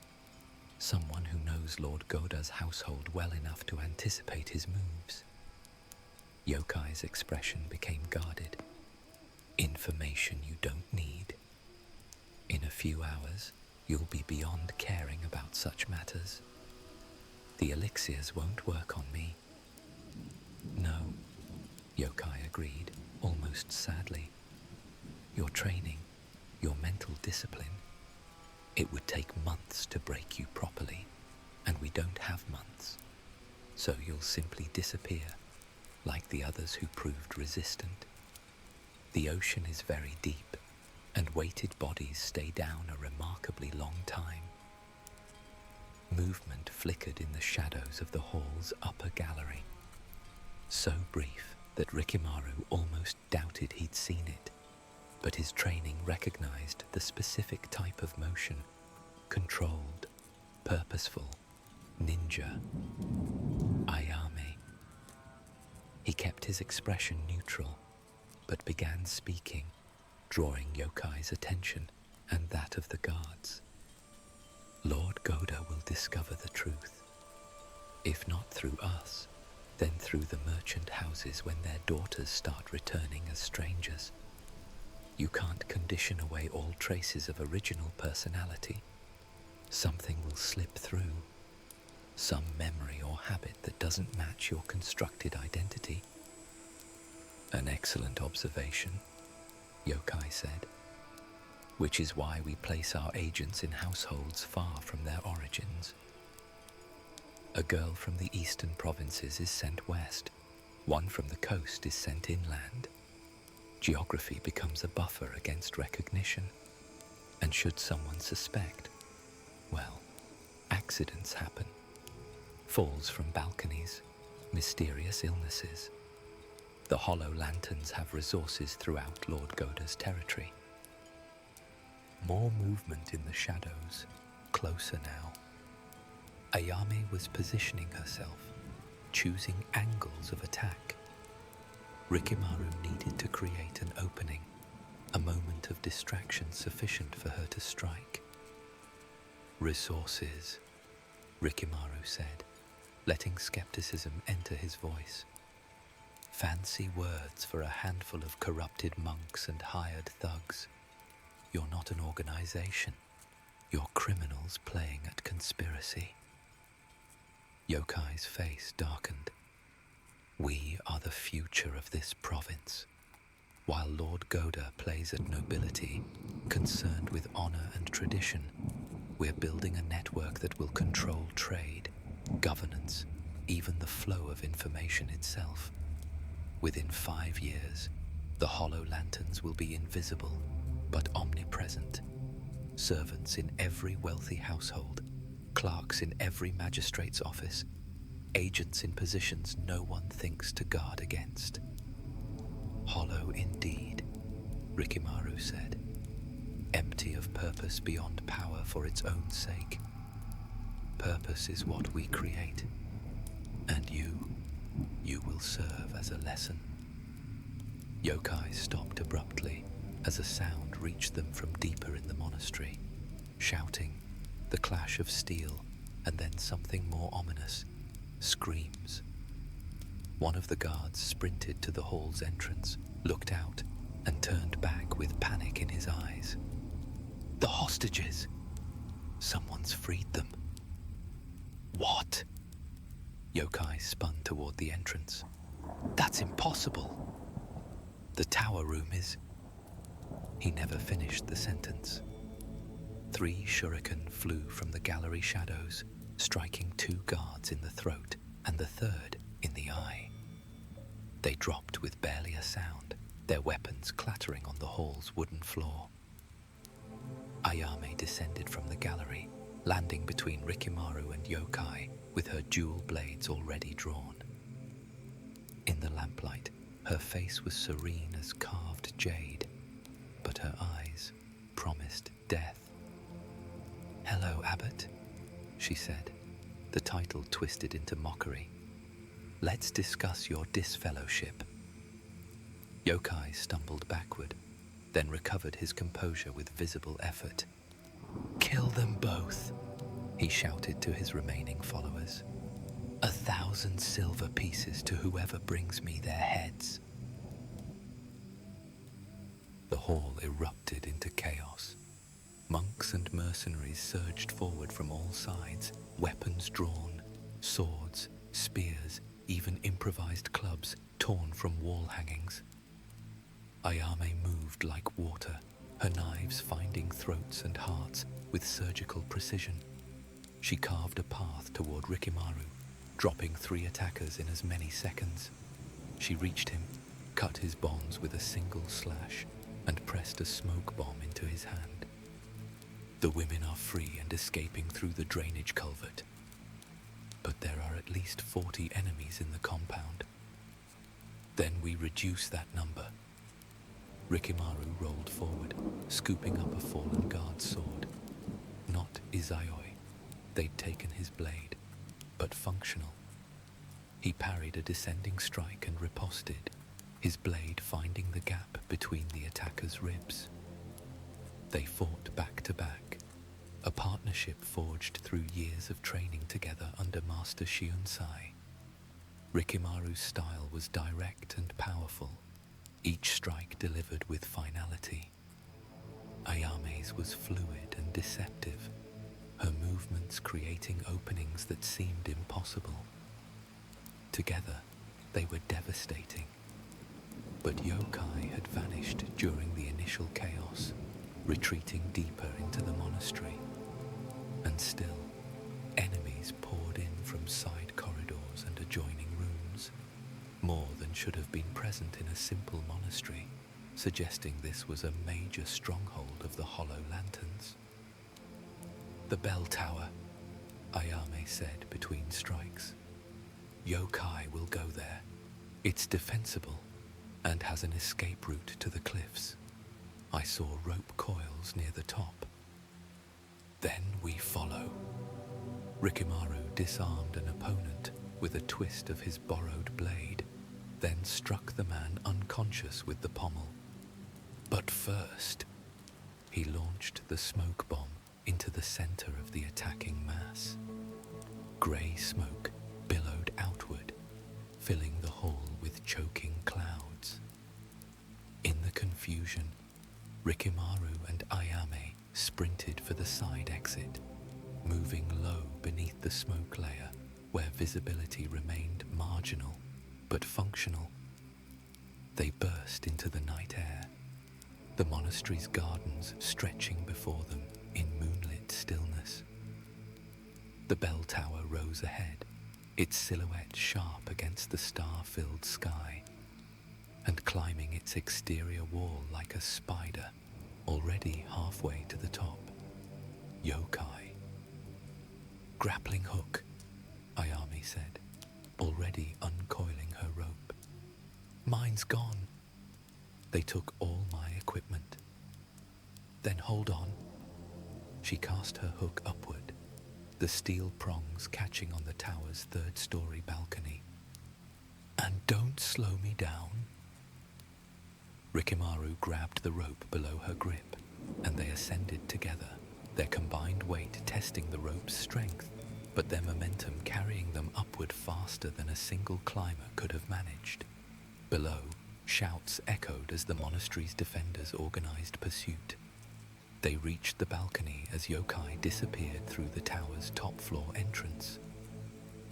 Someone who knows Lord Goda's household well enough to anticipate his moves." Yokai's expression became guarded. "Information you don't need. In a few hours, you'll be beyond caring about such matters. The elixirs won't work on me." "No," Yokai agreed, almost sadly. "Your training, your mental discipline, it would take months to break you properly, and we don't have months. So you'll simply disappear, like the others who proved resistant. The ocean is very deep, and weighted bodies stay down a remarkably long time." Movement flickered in the shadows of the hall's upper gallery, so brief that Rikimaru almost doubted he'd seen it, but his training recognized the specific type of motion: controlled, purposeful, ninja, ayame. He kept his expression neutral, but began speaking, drawing Yokai's attention and that of the guards. "Lord Goda will discover the truth. If not through us, then through the merchant houses when their daughters start returning as strangers. You can't condition away all traces of original personality. Something will slip through, some memory or habit that doesn't match your constructed identity." "An excellent observation," Yokai said, "which is why we place our agents in households far from their origins. A girl from the eastern provinces is sent west, one from the coast is sent inland. Geography becomes a buffer against recognition, and should someone suspect, well, accidents happen. Falls from balconies, mysterious illnesses. The hollow lanterns have resources throughout Lord Goda's territory." More movement in the shadows, closer now. Ayame was positioning herself, choosing angles of attack. Rikimaru needed to create an opening, a moment of distraction sufficient for her to strike. "Resources," Rikimaru said, letting skepticism enter his voice. "Fancy words for a handful of corrupted monks and hired thugs. You're not an organization. You're criminals playing at conspiracy." Yokai's face darkened. "We are the future of this province. While Lord Goda plays at nobility, concerned with honor and tradition, we're building a network that will control trade, governance, even the flow of information itself. Within 5 years, the hollow lanterns will be invisible, but omnipresent. servants in every wealthy household, clerks in every magistrate's office, agents in positions no one thinks to guard against. Hollow indeed, Rikimaru said, empty of purpose beyond power for its own sake. Purpose is what we create, and you will serve as a lesson. Yokai stopped abruptly as a sound reached them from deeper in the monastery, shouting, the clash of steel, and then something more ominous, screams. One of the guards sprinted to the hall's entrance, looked out, and turned back with panic in his eyes. The hostages! Someone's freed them. What? Yokai spun toward the entrance. That's impossible. The tower room is... He never finished the sentence. 3 shuriken flew from the gallery shadows, striking 2 guards in the throat and the third in the eye. They dropped with barely a sound, their weapons clattering on the hall's wooden floor. Ayame descended from the gallery, landing between Rikimaru and Yokai with her dual blades already drawn. In the lamplight, her face was serene as carved jade, but her eyes promised death. Hello, Abbot, she said, the title twisted into mockery. Let's discuss your disfellowship. Yokai stumbled backward, then recovered his composure with visible effort. Kill them both, he shouted to his remaining followers. 1,000 silver pieces to whoever brings me their heads. The hall erupted into chaos. Monks and mercenaries surged forward from all sides, weapons drawn, swords, spears, even improvised clubs torn from wall hangings. Ayame moved like water, her knives finding throats and hearts with surgical precision. She carved a path toward Rikimaru, dropping 3 attackers in as many seconds. She reached him, cut his bonds with a single slash, and pressed a smoke bomb into his hand. The women are free and escaping through the drainage culvert. But there are at least 40 enemies in the compound. Then we reduce that number. Rikimaru rolled forward, scooping up a fallen guard's sword. Not Izayoi. They'd taken his blade, but functional. He parried a descending strike and riposted, his blade finding the gap between the attacker's ribs. They fought back to back, a partnership forged through years of training together under Master Shiunsai. Rikimaru's style was direct and powerful, each strike delivered with finality. Ayame's was fluid and deceptive, her movements creating openings that seemed impossible. Together, they were devastating. But Yokai had vanished during the initial chaos, retreating deeper into the monastery. And still, enemies poured in from side corridors and adjoining rooms, more than should have been present in a simple monastery, suggesting this was a major stronghold of the Hollow Lanterns. The bell tower, Ayame said between strikes. Yokai will go there. It's defensible and has an escape route to the cliffs. I saw rope coils near the top. Then we follow. Rikimaru disarmed an opponent with a twist of his borrowed blade, then struck the man unconscious with the pommel. But first, he launched the smoke bomb into the center of the attacking mass. Grey smoke billowed outward, filling the hall with choking clouds. In the confusion, Rikimaru and Ayame sprinted for the side exit, moving low beneath the smoke layer where visibility remained marginal but functional. They burst into the night air, the monastery's gardens stretching before them in moonlit stillness. The bell tower rose ahead, its silhouette sharp against the star-filled sky, and climbing its exterior wall like a spider, already halfway to the top. yokai. Grappling hook, Ayami said, already uncoiling her rope. Mine's gone. They took all my equipment. Then hold on. She cast her hook upward, the steel prongs catching on the tower's third-story balcony. And don't slow me down. Rikimaru grabbed the rope below her grip, and they ascended together, their combined weight testing the rope's strength, but their momentum carrying them upward faster than a single climber could have managed. Below, shouts echoed as the monastery's defenders organized pursuit. They reached the balcony as yokai disappeared through the tower's top-floor entrance.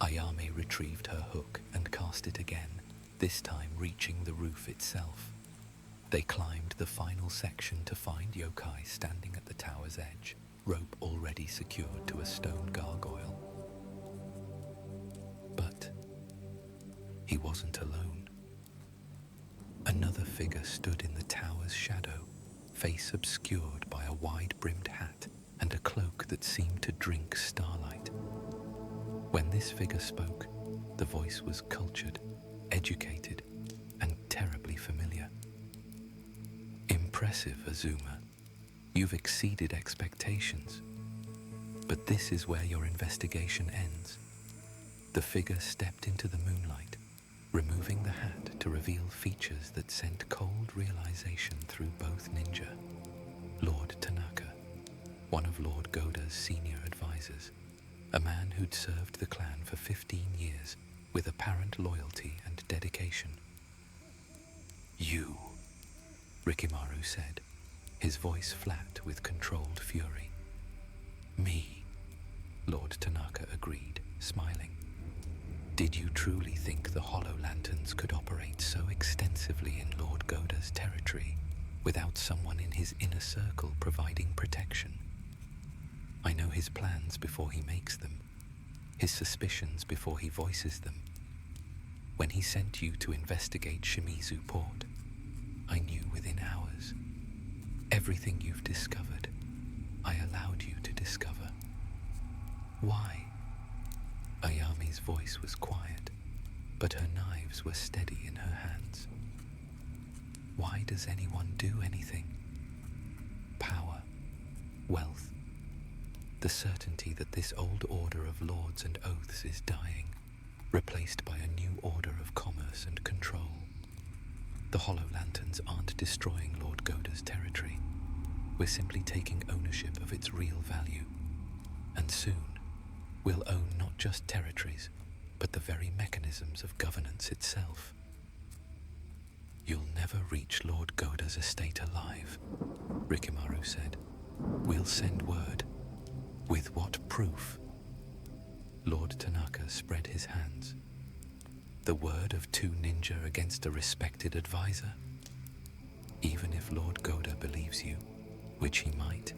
Ayame retrieved her hook and cast it again, this time reaching the roof itself. They climbed the final section to find yokai standing at the tower's edge, rope already secured to a stone gargoyle. But he wasn't alone. Another figure stood in the tower's shadow, face obscured by a wide-brimmed hat and a cloak that seemed to drink starlight. When this figure spoke, the voice was cultured, educated, and terribly familiar. Impressive, Azuma. You've exceeded expectations. But this is where your investigation ends. The figure stepped into the moonlight, removing the hat to reveal features that sent cold realization through both ninja. Lord Tanaka, one of Lord Goda's senior advisors, a man who'd served the clan for 15 years with apparent loyalty and dedication. You, Rikimaru said, his voice flat with controlled fury. Me, Lord Tanaka agreed, smiling. Did you truly think the hollow lanterns could operate so extensively in Lord Goda's territory without someone in his inner circle providing protection? I know his plans before he makes them, his suspicions before he voices them. When he sent you to investigate Shimizu Port, I knew within hours. Everything you've discovered, I allowed you to discover. Why? Ayami's voice was quiet, but her knives were steady in her hands. Why does anyone do anything? Power, wealth, the certainty that this old order of lords and oaths is dying, replaced by a new order of commerce and control. The hollow lanterns aren't destroying Lord Goda's territory. We're simply taking ownership of its real value. And soon, we'll own not just territories, but the very mechanisms of governance itself. You'll never reach Lord Goda's estate alive, Rikimaru said. We'll send word. With what proof? Lord Tanaka spread his hands. The word of two ninja against a respected advisor? Even if Lord Goda believes you, which he might,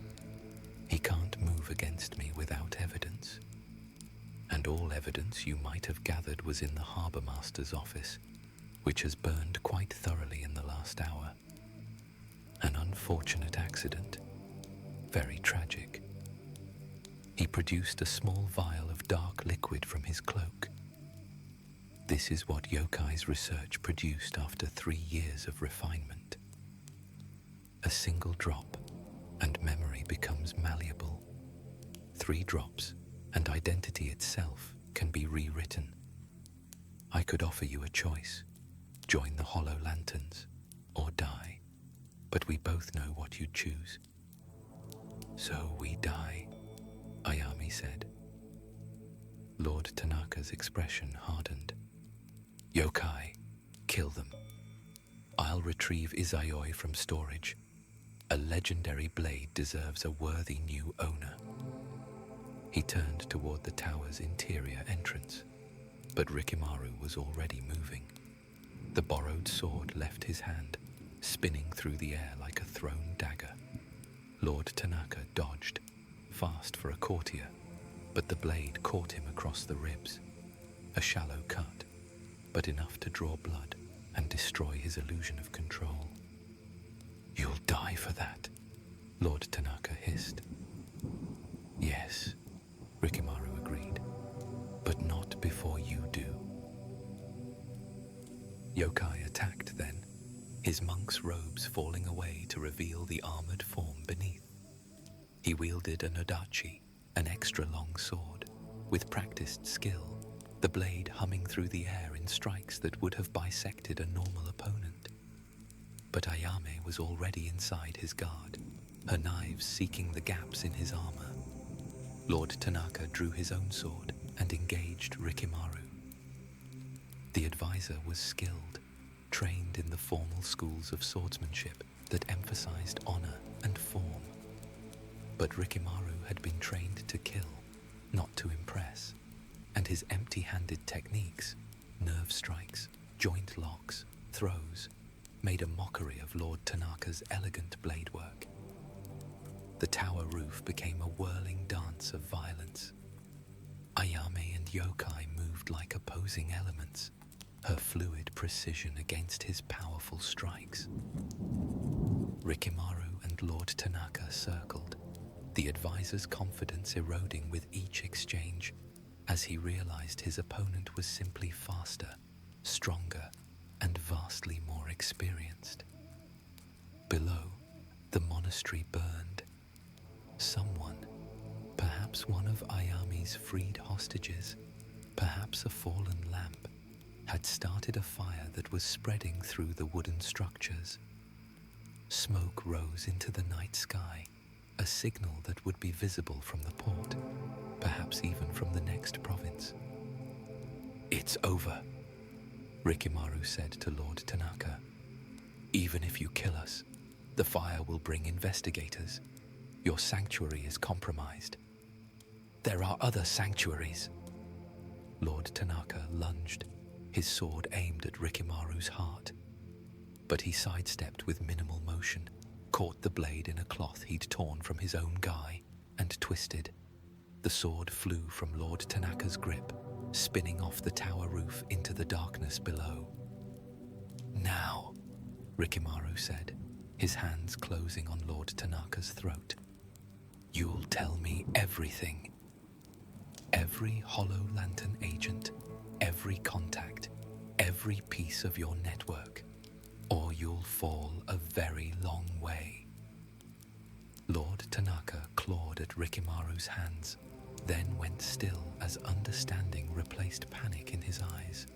he can't move against me without evidence. And all evidence you might have gathered was in the harbour master's office, which has burned quite thoroughly in the last hour. An unfortunate accident, very tragic. He produced a small vial of dark liquid from his cloak. This is what Yokai's research produced after 3 years of refinement. A single drop, and memory becomes malleable. 3 drops, and identity itself can be rewritten. I could offer you a choice. Join the Hollow Lanterns, or die. But we both know what you'd choose. So we die, Ayami said. Lord Tanaka's expression hardened. Yokai, kill them. I'll retrieve Izayoi from storage. A legendary blade deserves a worthy new owner. He turned toward the tower's interior entrance, but Rikimaru was already moving. The borrowed sword left his hand, spinning through the air like a thrown dagger. Lord Tanaka dodged, fast for a courtier, but the blade caught him across the ribs. A shallow cut, but enough to draw blood and destroy his illusion of control. You'll die for that, Lord Tanaka hissed. Yes, Rikimaru agreed, but not before you do. Yokai attacked then, his monk's robes falling away to reveal the armored form beneath. He wielded a nodachi, an extra-long sword, with practiced skill, the blade humming through the air in strikes that would have bisected a normal opponent. But Ayame was already inside his guard, her knives seeking the gaps in his armor. Lord Tanaka drew his own sword and engaged Rikimaru. The advisor was skilled, trained in the formal schools of swordsmanship that emphasized honor and form. But Rikimaru had been trained to kill, not to impress, and his empty-handed techniques, nerve strikes, joint locks, throws, made a mockery of Lord Tanaka's elegant blade work. The tower roof became a whirling dance of violence. Ayame and Yokai moved like opposing elements, her fluid precision against his powerful strikes. Rikimaru and Lord Tanaka circled, the advisor's confidence eroding with each exchange as he realized his opponent was simply faster, stronger, and vastly more experienced. Below, the monastery burned. Someone, perhaps one of Ayame's freed hostages, perhaps a fallen lamp, had started a fire that was spreading through the wooden structures. Smoke rose into the night sky, a signal that would be visible from the port, perhaps even from the next province. "It's over," Rikimaru said to Lord Tanaka. "Even if you kill us, the fire will bring investigators. Your sanctuary is compromised." "There are other sanctuaries." Lord Tanaka lunged, his sword aimed at Rikimaru's heart. But he sidestepped with minimal motion, caught the blade in a cloth he'd torn from his own guy, and twisted. The sword flew from Lord Tanaka's grip, spinning off the tower roof into the darkness below. "Now," Rikimaru said, his hands closing on Lord Tanaka's throat. "You'll tell me everything. Every Hollow Lantern agent, every contact, every piece of your network, or you'll fall a very long way." Lord Tanaka clawed at Rikimaru's hands, then went still as understanding replaced panic in his eyes.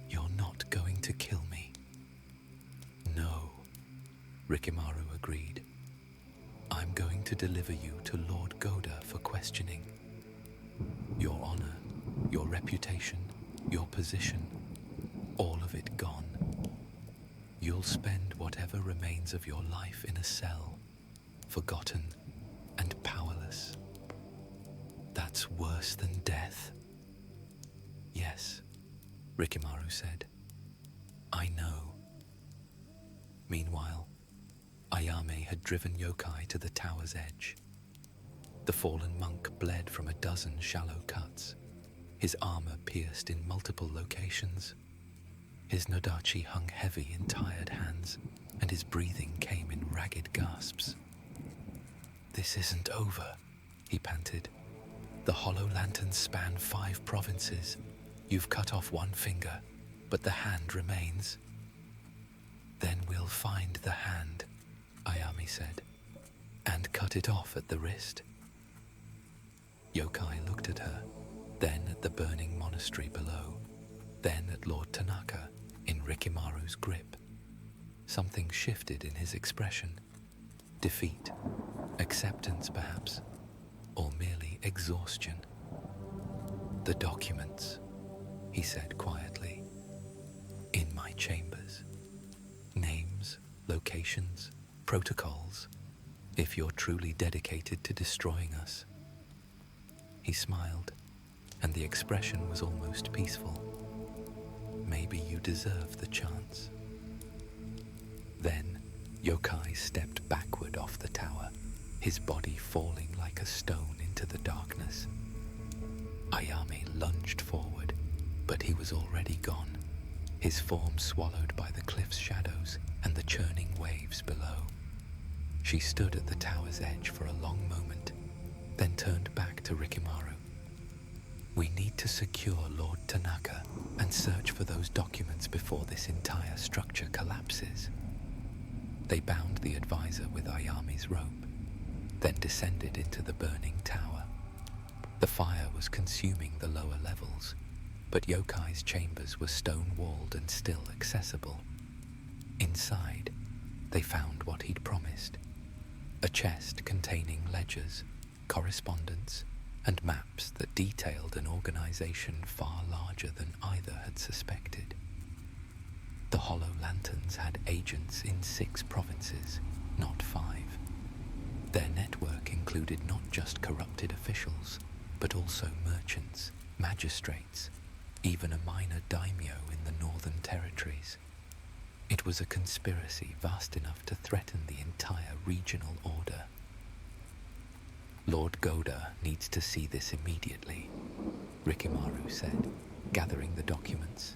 "You're not going to kill me." "No," Rikimaru agreed. "I'm going to deliver you to Lord Goda for questioning. Your honor, your reputation, your position, all of it gone. You'll spend whatever remains of your life in a cell, forgotten and powerless. That's worse than death." "Yes," Rikimaru said. "I know." Meanwhile, Ayame had driven Yokai to the tower's edge. The fallen monk bled from a dozen shallow cuts, his armor pierced in multiple locations. His nodachi hung heavy in tired hands, and his breathing came in ragged gasps. "This isn't over," he panted. "The Hollow Lanterns span 5 provinces. You've cut off one finger, but the hand remains." "Then we'll find the hand," Ayame said, "and cut it off at the wrist." Yokai looked at her, then at the burning monastery below, then at Lord Tanaka in Rikimaru's grip. Something shifted in his expression. Defeat, acceptance perhaps, or merely exhaustion. "The documents," he said quietly. "In my chambers. Names, locations, protocols, if you're truly dedicated to destroying us." He smiled, and the expression was almost peaceful. "Maybe you deserve the chance." Then Yokai stepped backward off the tower, his body falling like a stone into the darkness. Ayame lunged forward, but he was already gone, his form swallowed by the cliff's shadows and the churning waves below. She stood at the tower's edge for a long moment, then turned back to Rikimaru. We need to secure Lord Tanaka and search for those documents before this entire structure collapses. They bound the advisor with Ayami's rope, then descended into the burning tower. The fire was consuming the lower levels, but Yokai's chambers were stone-walled and still accessible. Inside, they found what he'd promised: a chest containing ledgers, correspondence, and maps that detailed an organization far larger than either had suspected. The hollow lanterns had agents in 6 provinces, not 5. Their network included not just corrupted officials, but also merchants, magistrates, even a minor daimyo in the northern territories. It was a conspiracy vast enough to threaten the entire regional order. Lord Goda needs to see this immediately, Rikimaru said, gathering the documents.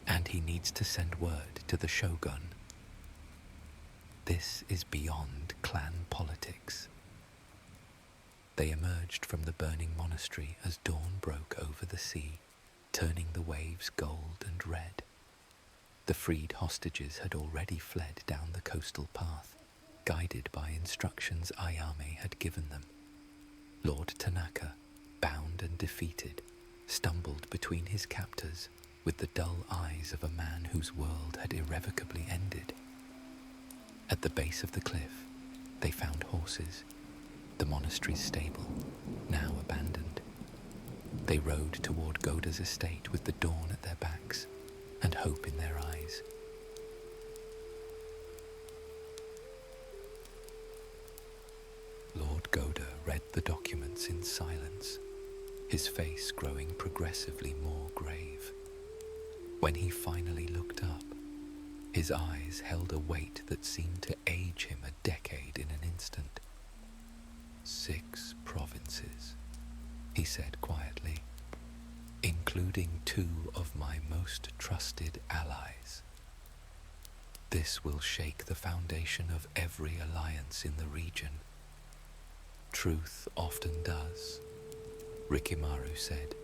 And he needs to send word to the shogun. This is beyond clan politics. They emerged from the burning monastery as dawn broke over the sea, turning the waves gold and red. The freed hostages had already fled down the coastal path, guided by instructions Ayame had given them. Lord Tanaka, bound and defeated, stumbled between his captors with the dull eyes of a man whose world had irrevocably ended. At the base of the cliff, they found horses, the monastery's stable, now abandoned. They rode toward Goda's estate with the dawn at their backs and hope in their eyes. Lord Goda read the documents in silence, his face growing progressively more grave. When he finally looked up, his eyes held a weight that seemed to age him a decade in an instant. 6 provinces, he said quietly, including 2 of my most trusted allies. This will shake the foundation of every alliance in the region. Truth often does, Rikimaru said.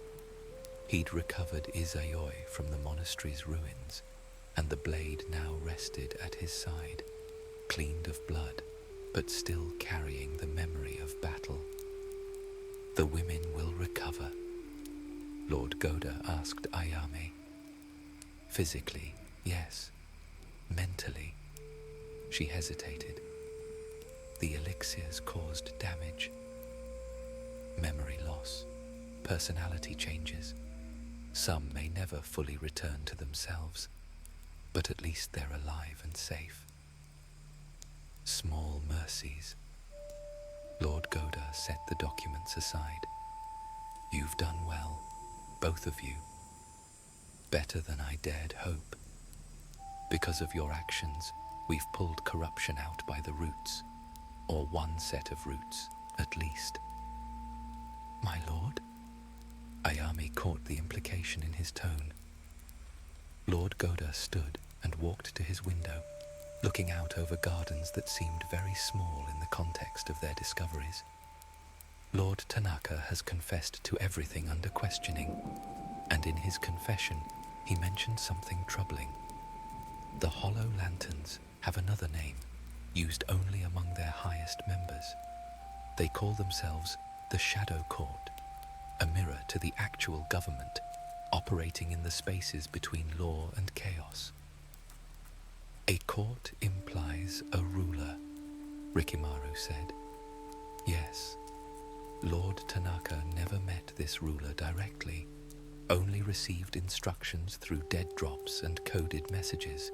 He'd recovered Izayoi from the monastery's ruins, and the blade now rested at his side, cleaned of blood, but still carrying the memory of battle. The women will recover, Lord Goda asked Ayame. Physically, yes. Mentally, she hesitated. The elixirs caused damage. Memory loss, personality changes. Some may never fully return to themselves, but at least they're alive and safe. Small mercies. Lord Goda set the documents aside. You've done well, both of you. Better than I dared hope. Because of your actions, we've pulled corruption out by the roots, or one set of roots, at least. My lord? Ayame caught the implication in his tone. Lord Goda stood and walked to his window, looking out over gardens that seemed very small in the context of their discoveries. Lord Tanaka has confessed to everything under questioning, and in his confession he mentioned something troubling. The hollow lanterns have another name, used only among their highest members. They call themselves the Shadow Court, a mirror to the actual government, operating in the spaces between law and chaos. A court implies a ruler, Rikimaru said. Yes, Lord Tanaka never met this ruler directly, only received instructions through dead drops and coded messages.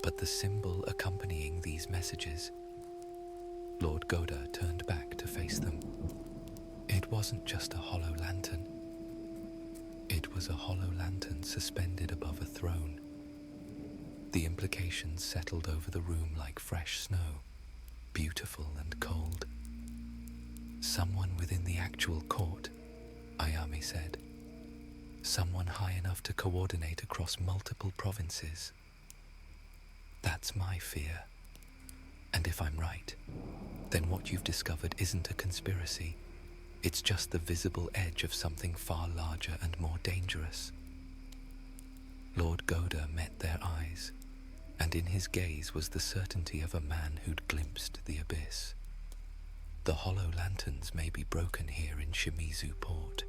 But the symbol accompanying these messages, Lord Goda turned back to face them. It wasn't just a hollow lantern. It was a hollow lantern suspended above a throne. The implications settled over the room like fresh snow, beautiful and cold. Someone within the actual court, Ayame said. Someone high enough to coordinate across multiple provinces. That's my fear. And if I'm right, then what you've discovered isn't a conspiracy, It's just the visible edge of something far larger and more dangerous. Lord Goda met their eyes, and in his gaze was the certainty of a man who'd glimpsed the abyss. The hollow lanterns may be broken here in Shimizu port,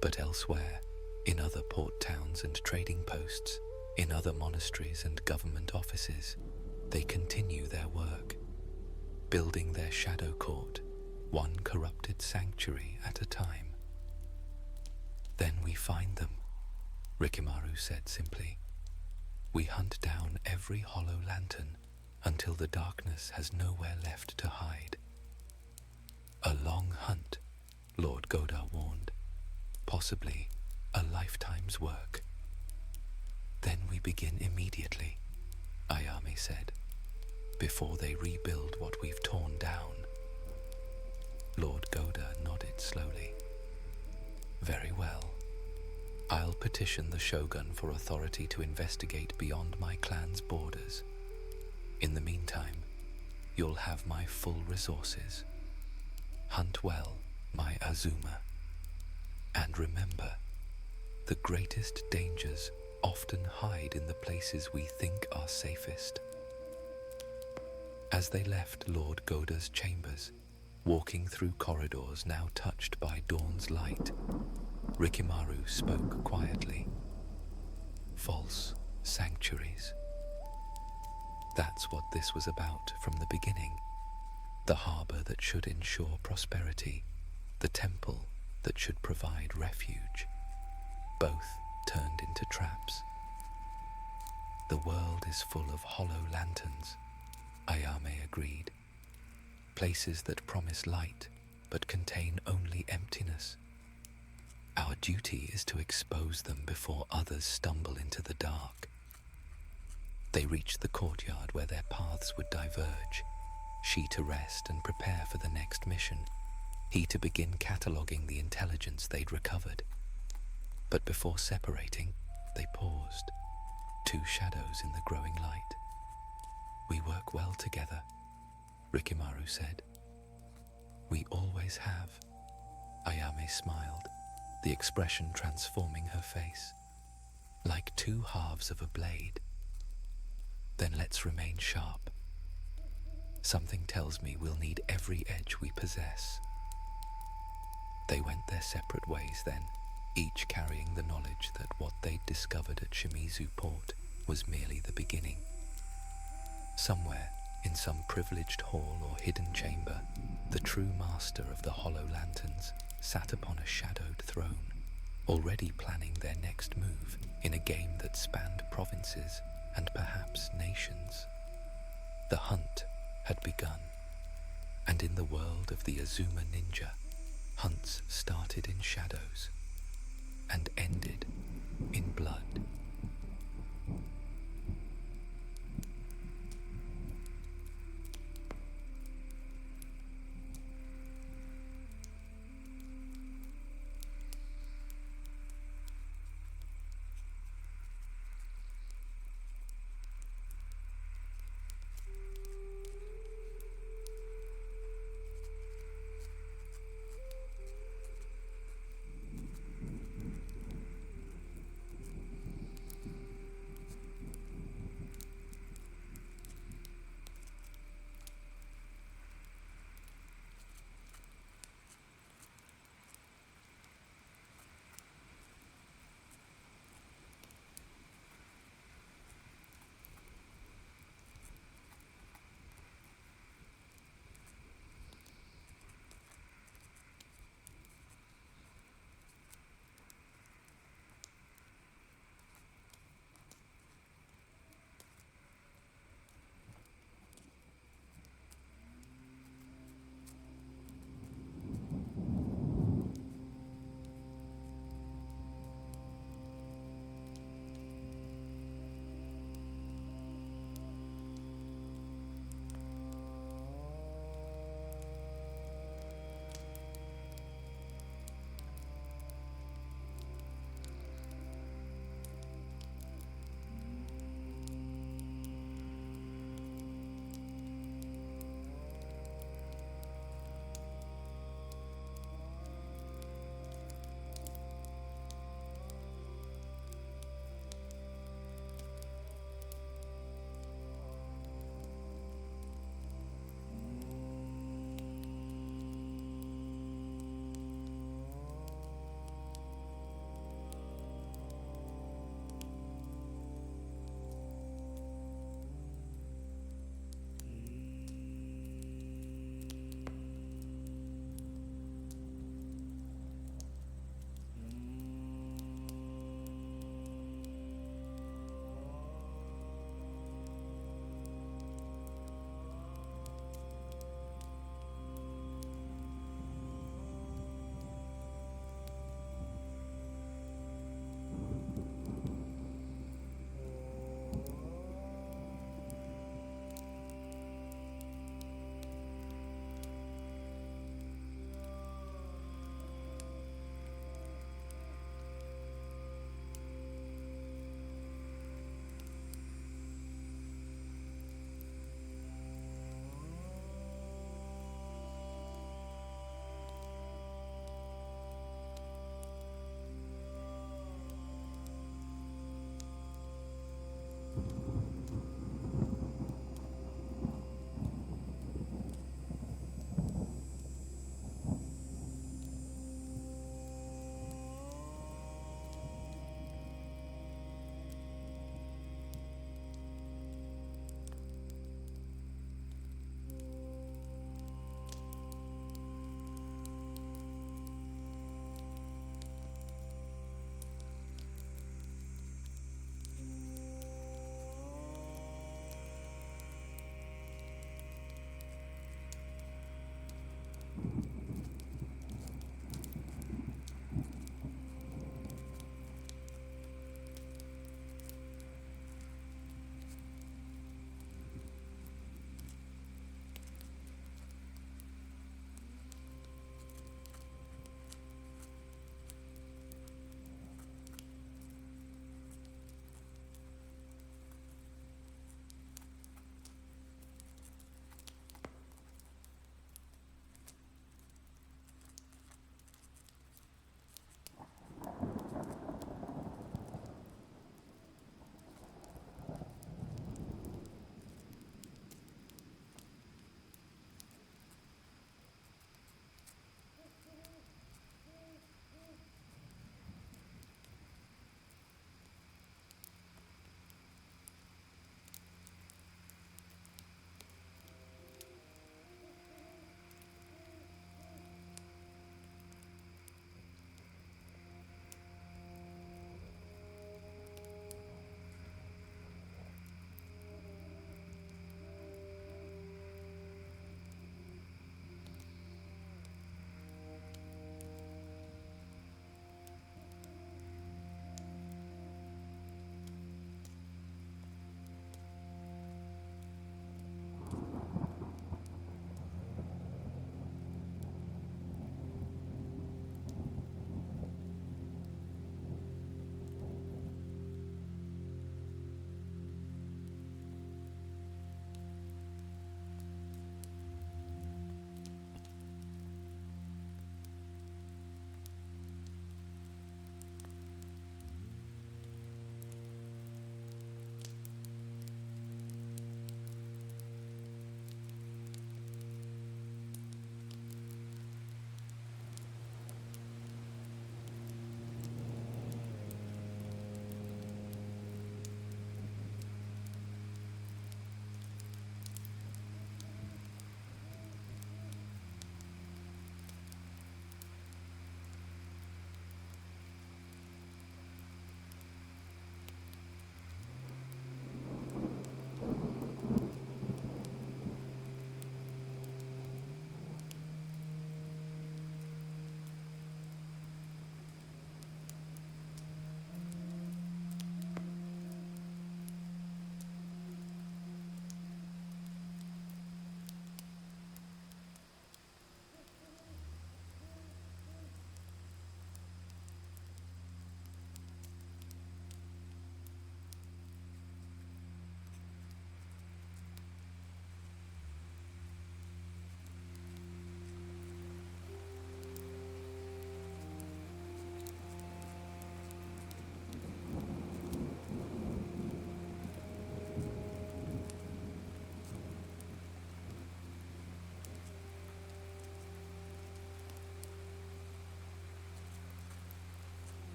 but elsewhere, in other port towns and trading posts, in other monasteries and government offices, they continue their work, building their shadow court, one corrupted sanctuary at a time. Then we find them, Rikimaru said simply. We hunt down every hollow lantern until the darkness has nowhere left to hide. A long hunt, Lord Goda warned, possibly a lifetime's work. Then we begin immediately, Ayame said, before they rebuild what we've torn down. Lord Goda nodded slowly. Very well. I'll petition the Shogun for authority to investigate beyond my clan's borders. In the meantime, you'll have my full resources. Hunt well, my Azuma. And remember, the greatest dangers often hide in the places we think are safest. As they left Lord Goda's chambers, walking through corridors now touched by dawn's light, Rikimaru spoke quietly. False sanctuaries. That's what this was about from the beginning. The harbor that should ensure prosperity, the temple that should provide refuge, both turned into traps. The world is full of hollow lanterns, Ayame agreed. Places that promise light but contain only emptiness. Our duty is to expose them before others stumble into the dark. They reached the courtyard where their paths would diverge, she to rest and prepare for the next mission, he to begin cataloguing the intelligence they'd recovered. But before separating, they paused, two shadows in the growing light. We work well together, Rikimaru said. We always have. Ayame smiled, the expression transforming her face. Like two halves of a blade. Then let's remain sharp. Something tells me we'll need every edge we possess. They went their separate ways then, each carrying the knowledge that what they'd discovered at Shimizu port was merely the beginning. Somewhere, in some privileged hall or hidden chamber, the true master of the hollow lanterns sat upon a shadowed throne, already planning their next move in a game that spanned provinces and perhaps nations. The hunt had begun, and in the world of the Azuma ninja, hunts started in shadows and ended in blood.